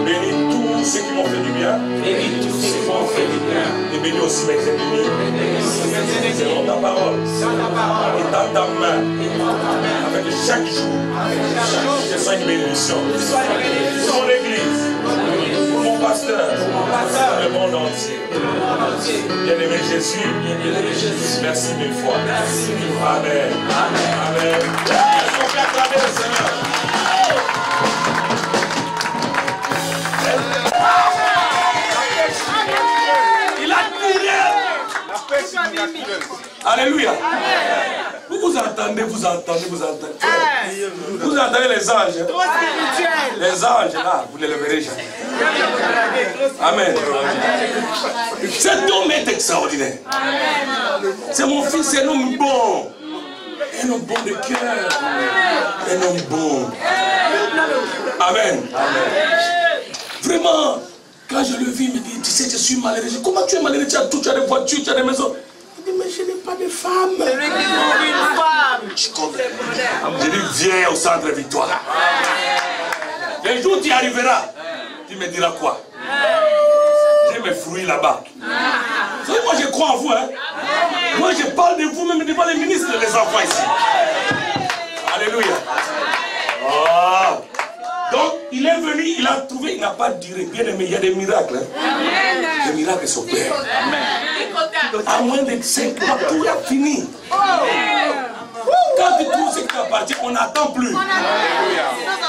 Bénis tous ceux qui m'ont fait du bien. Et bénis aussi mes ennemis. Selon ta parole. Et dans ta main. Avec chaque jour. Je sois une bénédiction. Pour mon église. Pour mon pasteur. Pour le monde entier. Bien-aimé Jésus. Merci mille fois. Amen. Amen. Est-ce qu'on peut acclamer le Seigneur? Il a tiré. Alléluia. Vous entendez. Vous entendez les anges. Les anges là, vous ne les verrez jamais. Amen. Cet homme est extraordinaire. C'est mon fils, c'est un homme bon. Un homme bon de cœur. Un homme bon. Amen. Vraiment, quand je le vis, il me dit, tu sais, je suis malheureux. Je dis, comment tu es malheureux? Tu as tout, tu as des voitures, tu as des maisons. Il dit, mais je n'ai pas de femme. Je comprends. Je dis, viens au centre Victoire. Le jour où tu arriveras, tu me diras quoi? J'ai mes fruits là-bas. Vous savez, moi je crois en vous. Hein? Moi je parle de vous même devant les ministres et les enfants ici. Alléluia. Oh. Donc il est venu, il a trouvé, il n'a pas duré. Bien aimé, il y a des miracles. Hein? Les miracles s'opèrent. À moins de 5 mois, tout est fini. Quand tu trouves ce qui t'appartient, on n'attend plus.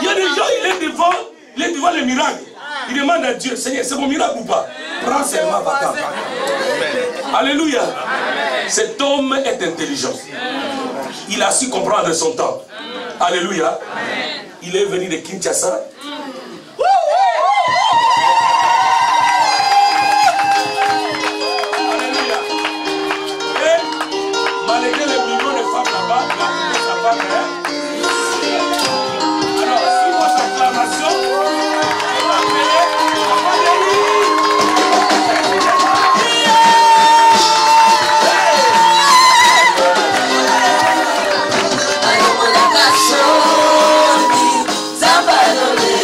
Il y a des gens, il est devant les miracles. Il demande à Dieu, Seigneur, c'est mon miracle ou pas? Prends seulement va t'en. Alléluia. Cet homme est intelligent. Il a su comprendre son temps. Alléluia. Il est venu de Kinshasa. Alléluia. Et malgré les millions de femmes là-bas, il a trouvé sa femme. Alors, si votre acclamation, Somebody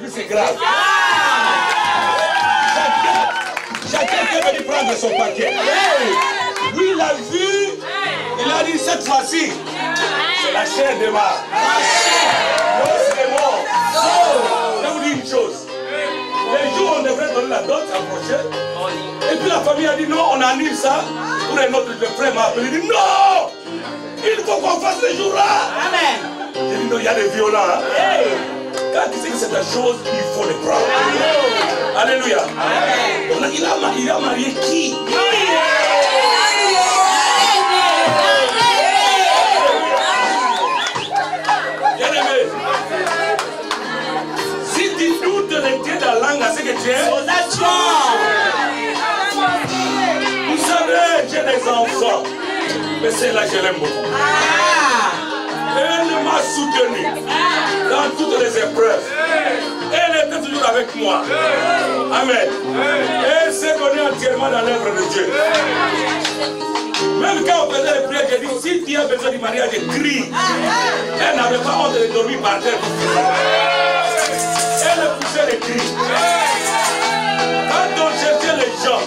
puis c'est grave. Chacun peut venir prendre son paquet. Lui, il a vu, il a dit cette fois-ci, c'est la chair de ma. L'os est mort. Je vous dis une chose. Les jours où on devrait donner la dot approchaient. Et puis la famille a dit non, on annule ça. Pour un autre, le frère m'a appelé, il dit non, il faut qu'on fasse ce jour-là. Amen. J'ai dit non, il y a des violents. Hein? Quand tu sais que c'est ta chose, il faut les prendre. Alléluia. Donc là, il a marié qui? Bien aimé. Si tu doutes de l'été de la langue à ce que tu es, vous savez, j'ai des enfants. Mais celle-là, je l'aime beaucoup. Elle m'a soutenu dans toutes les épreuves. Elle était toujours avec moi. Amen. Elle s'est donnée entièrement dans l'œuvre de Dieu. Même quand on faisait les prières, j'ai dit, si tu as besoin du mariage, crie. Elle n'avait pas honte de dormir par terre. Elle poussait les cris. Quand on cherchait les gens,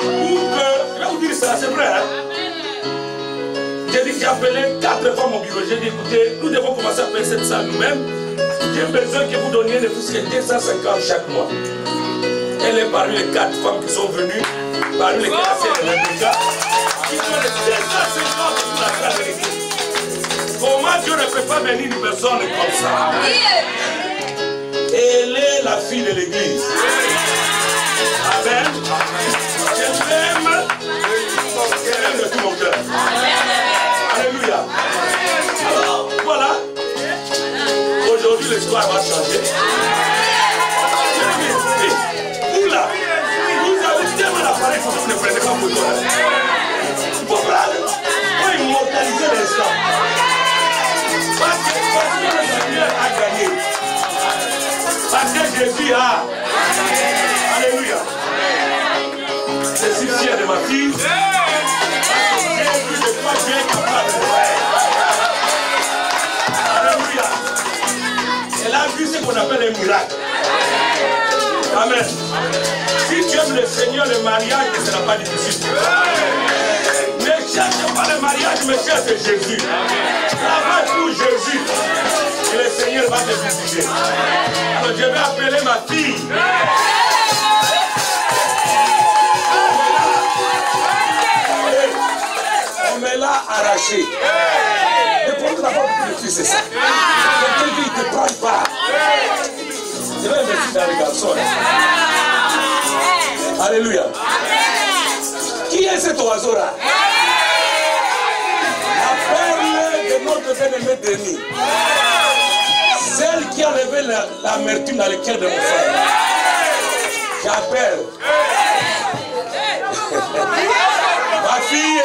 pour que, je vais vous dire ça, c'est vrai, hein? J'ai appelé 4 fois mon bureau. J'ai dit, écoutez, nous devons commencer à faire ça nous-mêmes. J'ai besoin que vous donniez ne plus que 250 chaque mois. Elle est parmi les 4 femmes qui sont venues, parmi les 4 et les Rebecca, qui donnent 250 sur la place de l'église. Comment Dieu ne peut pas bénir une personne comme ça? Elle est la fille de l'église. Amen. Je l'aime. Je l'aime de tout mon cœur. Alléluia. Alors, voilà. Aujourd'hui, l'histoire va changer. Vous là, vous avez tellement d'appareils que vous ne prenez pas photo. Il faut prendre. Il faut immortaliser l'instant. Parce que le Seigneur a gagné. Parce que Jésus a. Alléluia. Je suis fier de ma fille. Jésus de quoi Dieu est capable de faire. Alléluia. Elle a vu ce qu'on appelle un miracle. Amen. Si tu aimes le Seigneur, le mariage ne sera pas difficile. Ne cherche pas le mariage, mais cherche Jésus. Travaille pour Jésus. Et le Seigneur va te visiter. Alors je vais appeler ma fille. On me l'a arraché. Le problème d'abord pour le fils, c'est ça. Quelqu'un qui ne te prend pas. Je vais investir dans les garçons. Alléluia. Qui est cet oiseau-là? La perle de notre bien-aimé Denis. Celle qui a levé l'amertume dans le cœur de mon frère. J'appelle. Ma fille.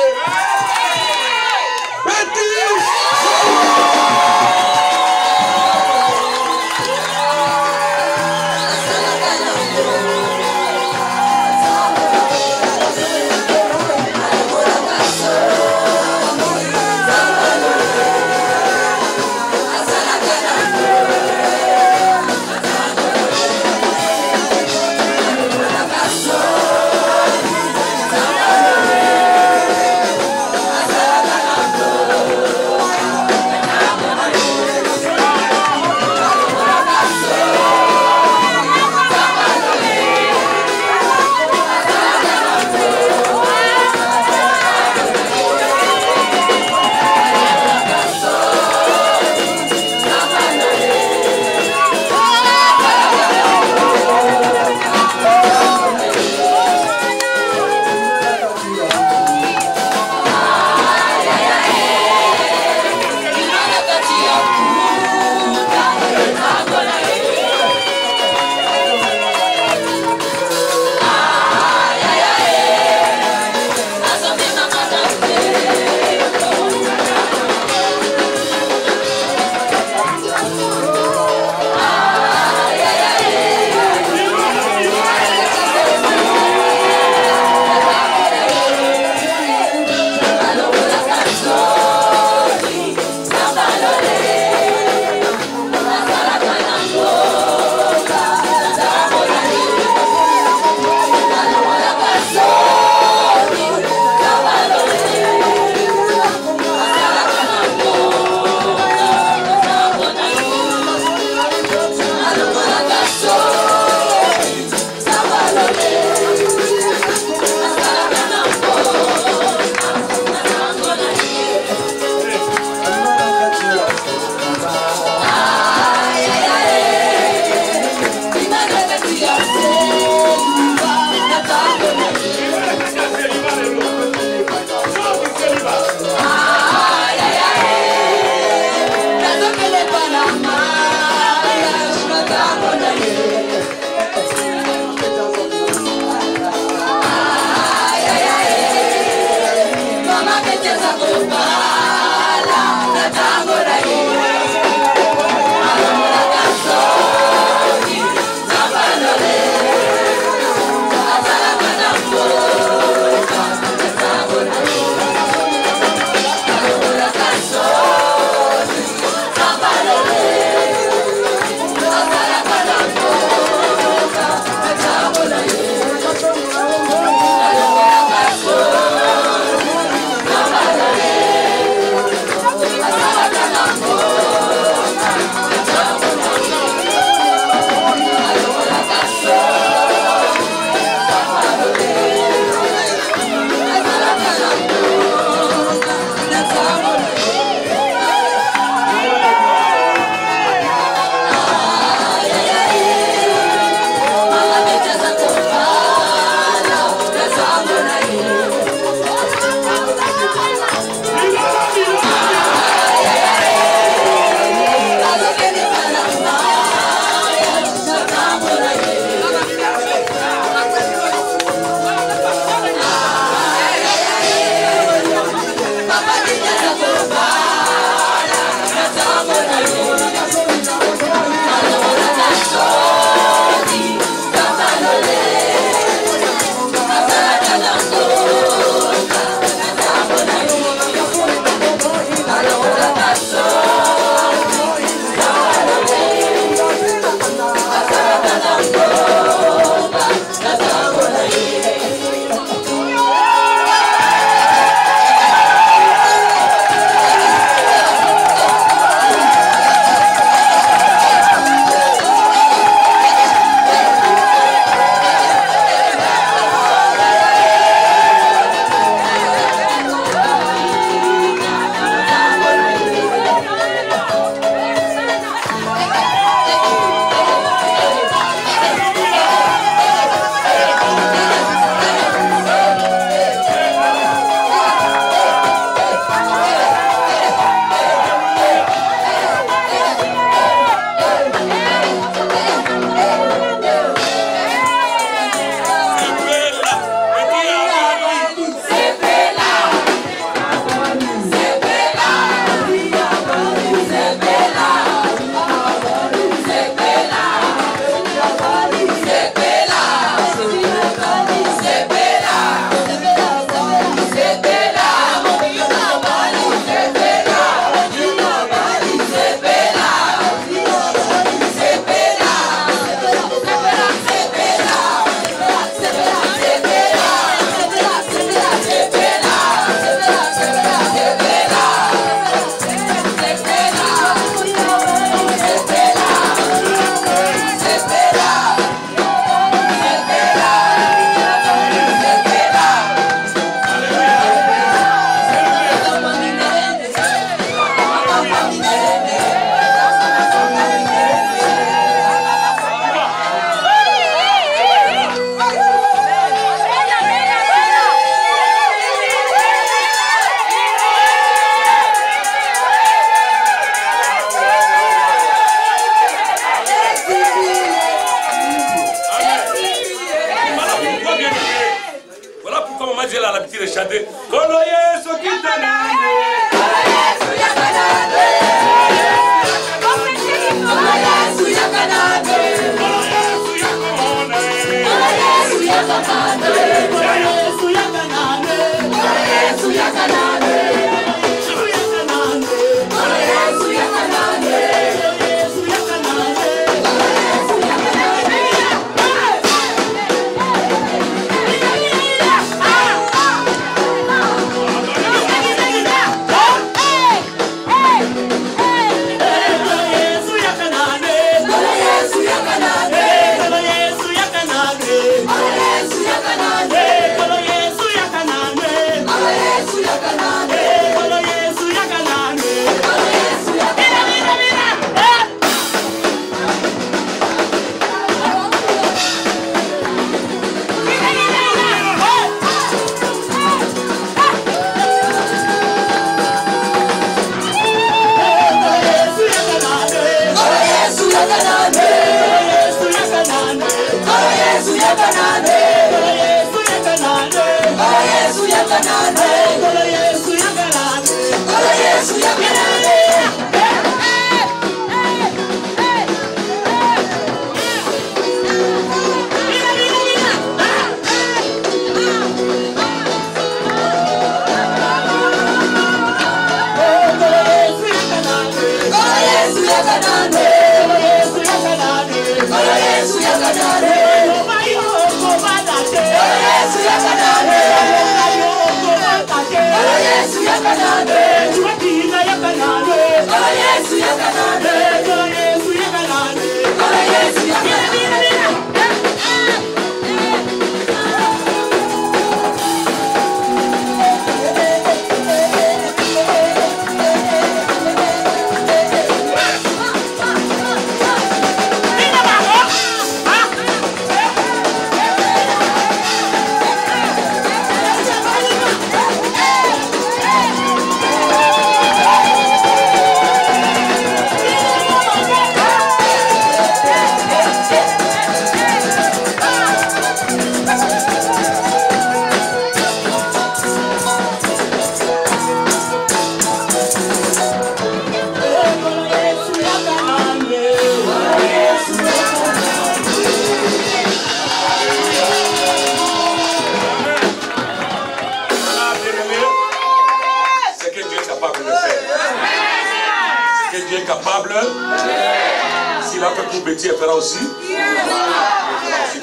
S'il a fait pour Betty, elle fera aussi.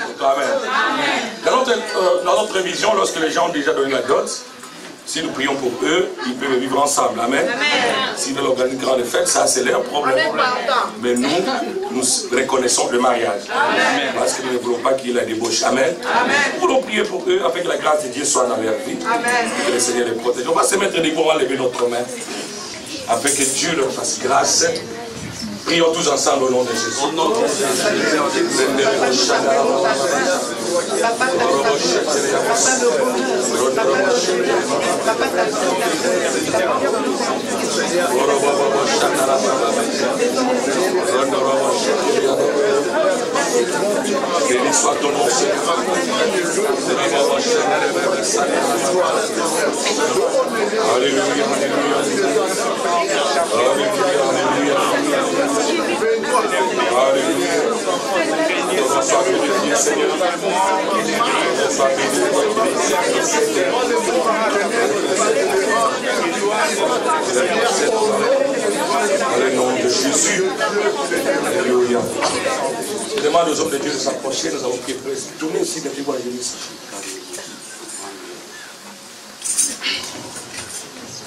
Pour toi, amen. Dans notre vision, lorsque les gens ont déjà donné la dot, si nous prions pour eux, ils peuvent vivre ensemble. Amen. S'ils veulent organiser une grande fête, ça c'est leur problème. Mais nous reconnaissons le mariage. Parce que nous ne voulons pas qu'il y ait la débauche. Amen. Nous voulons prier pour eux afin que la grâce de Dieu soit dans leur vie. Que le Seigneur les protège. On va se mettre debout, on va lever notre main. Afin que Dieu leur fasse grâce. Prions tous ensemble au nom de Jésus. Au nom de Jésus. Béni soit ton nom, Seigneur. Alléluia, alléluia. Alléluia, alléluia. Sois glorifié, Seigneur. Sois béni. Dans le nom de Jésus. Alléluia. Je demande aux hommes de Dieu de s'approcher. Nous avons pris presse. Tournez aussi, mettez-vous à l'église.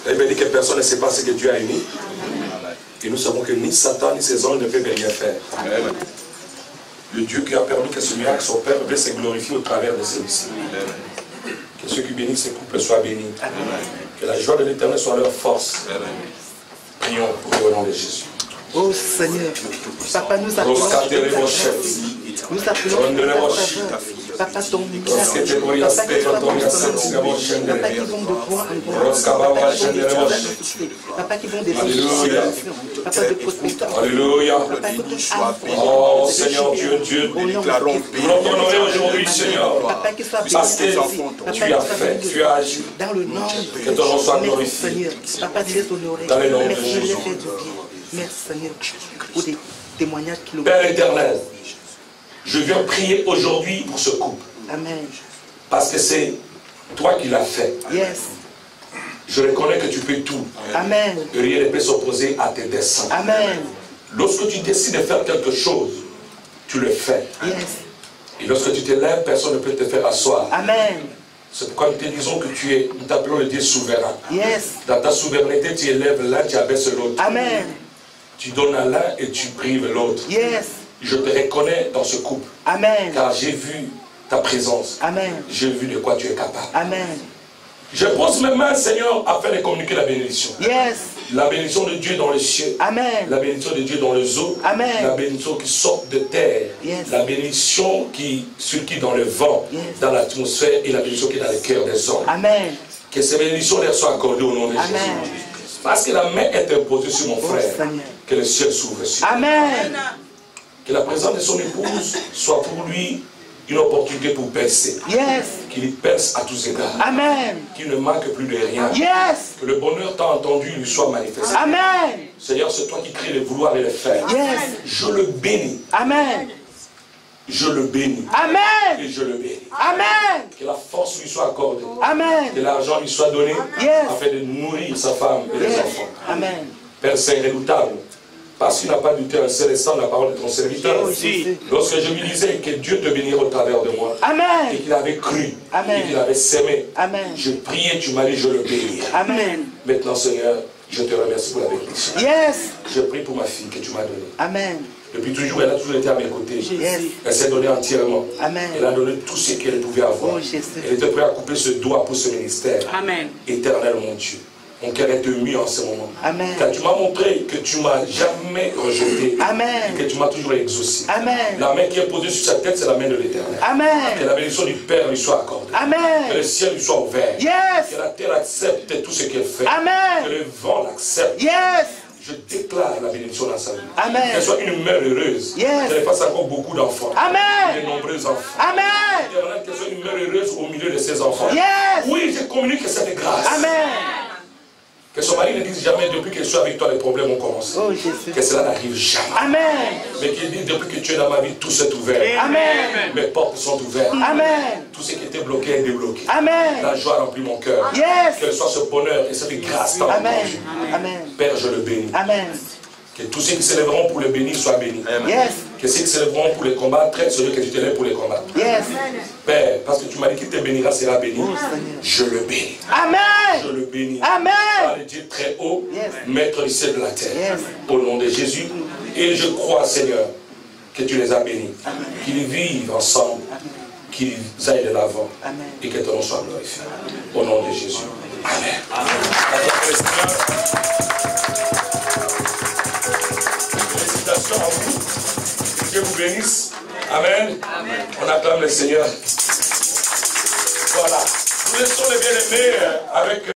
Il m'a dit que personne ne sait pas ce que Dieu a émis. Et nous savons que ni Satan ni ses anges ne peuvent rien faire. Le Dieu qui a permis que ce miracle soit Père puisse se glorifier au travers de celui-ci. Que ceux qui bénissent ces couples soient bénis. Que la joie de l'Éternel soit leur force. Prions pour le nom de Jésus. Oh Seigneur, Papa, nous appelons ta faveur. Nous appelons ta faveur. Papa, ton miracle. Papa, qui soit dans notre Papa, qui vont de toi en gloire. Papa, qui vont des Papa, de prospérité. Alléluia. Oh Seigneur Dieu, nous l'honorer aujourd'hui, Seigneur. Parce que tu as fait, tu as agi. Dans le nom que ton nom soit glorifié. Seigneur, Papa, tu es honoré. Dans le nom de Merci de Jésus. faire du bien. Merci Seigneur pour des témoignages qui nous Père éternel, je viens prier aujourd'hui pour ce couple. Amen. Parce que c'est toi qui l'as fait. Yes. Je reconnais que tu peux tout. Amen. Que rien ne peut s'opposer à tes desseins. Amen. Lorsque tu décides de faire quelque chose, tu le fais. Yes. Et lorsque tu te lèves, personne ne peut te faire asseoir. Amen. C'est pourquoi nous te disons que nous t'appelons le Dieu souverain. Yes. Dans ta souveraineté, tu élèves l'un, tu abaisses l'autre. Amen. Tu donnes à l'un et tu prives l'autre. Yes. Je te reconnais dans ce couple. Amen. Car j'ai vu ta présence. Amen. J'ai vu de quoi tu es capable. Amen. Je pose mes mains, Seigneur, afin de communiquer la bénédiction. Yes. La bénédiction de Dieu dans les cieux. Amen. La bénédiction de Dieu dans les eaux. Amen. La bénédiction qui sort de terre. Yes. La bénédiction qui circule dans le vent, yes, dans l'atmosphère, et la bénédiction qui est dans le cœur des hommes. Amen. Que ces bénédictions leur soient accordées au nom de Amen. Jésus. Parce que la main est imposée sur mon frère. Seigneur. Que le ciel s'ouvre sur lui. Amen. Que la présence de son épouse soit pour lui une opportunité pour percer. Yes. Qu'il perce à tous égards. Amen. Qu'il ne manque plus de rien. Yes. Que le bonheur tant entendu lui soit manifesté. Amen. Seigneur, c'est toi qui crées le vouloir et le faire. Yes. Je le bénis. Amen. Je le bénis. Amen. Et je le bénis. Amen. Que la force lui soit accordée. Amen. Que l'argent lui soit donné. Yes. Afin de nourrir sa femme et les enfants. Amen. Père Saint redoutable, parce qu'il n'a pas douté un seul instant de la parole de ton serviteur. Lorsque je lui disais que Dieu te bénirait au travers de moi. Amen. Et qu'il avait cru. Amen. Et qu'il avait sémé. Amen. Je priais, tu m'as dit, je le bénis. Amen. Maintenant, Seigneur, je te remercie pour la bénédiction. Yes. Je prie pour ma fille que tu m'as donnée. Amen. Depuis toujours, elle a toujours été à mes côtés. Yes. Elle s'est donnée entièrement. Amen. Elle a donné tout ce qu'elle pouvait avoir. Oh, Jésus. Elle était prête à couper ce doigt pour ce ministère. Amen. Éternel, mon Dieu. Mon cœur est ému en ce moment. Amen. Car tu m'as montré que tu m'as jamais rejeté. Amen. Et que tu m'as toujours exaucé. Amen. La main qui est posée sur sa tête, c'est la main de l'Éternel. Amen. Que la bénédiction du Père lui soit accordée. Amen. Que le ciel lui soit ouvert. Yes. Que la terre accepte tout ce qu'elle fait. Amen. Que le vent l'accepte. Yes. Je déclare la bénédiction dans sa vie. Amen. Qu'elle soit une mère heureuse. Yes. Qu'elle fasse encore beaucoup d'enfants. Amen. De nombreux enfants. Amen. Qu'elle soit une mère heureuse au milieu de ses enfants. Yes. Oui, je communique cette grâce. Amen. Que son mari ne dise jamais depuis que je suis avec toi, les problèmes ont commencé. Oh, Jésus. Que cela n'arrive jamais. Amen. Mais qu'il dise depuis que tu es dans ma vie, tout s'est ouvert. Amen. Mes portes sont ouvertes. Amen. Tout ce qui était bloqué est débloqué. Amen. La joie remplit mon cœur. Yes. Que soit ce bonheur et cette grâce tant Amen. attendue. Amen. Père, je le bénis. Amen. Que tous ceux qui s'élèveront pour le bénir soient bénis. Yes. Que ceux qui s'élèveront pour les combattre, traite celui que tu t'élèves pour les combattre. Yes. Père, parce que tu m'as dit qu'il te bénira, sera béni. Oh, Seigneur. Je le bénis. Amen. Je le bénis. Amen. Par le Dieu très haut, Yes. maître du ciel et de la terre. Yes. Au nom de Jésus. Et je crois, Seigneur, que tu les as bénis. Qu'ils vivent ensemble. Qu'ils aillent de l'avant. Amen. Et que ton nom soit glorifié. Au nom de Jésus. Amen. Félicitations à vous. Que Dieu vous bénisse. Amen. Amen. On acclame le Seigneur. Voilà. Nous laissons les bien-aimés avec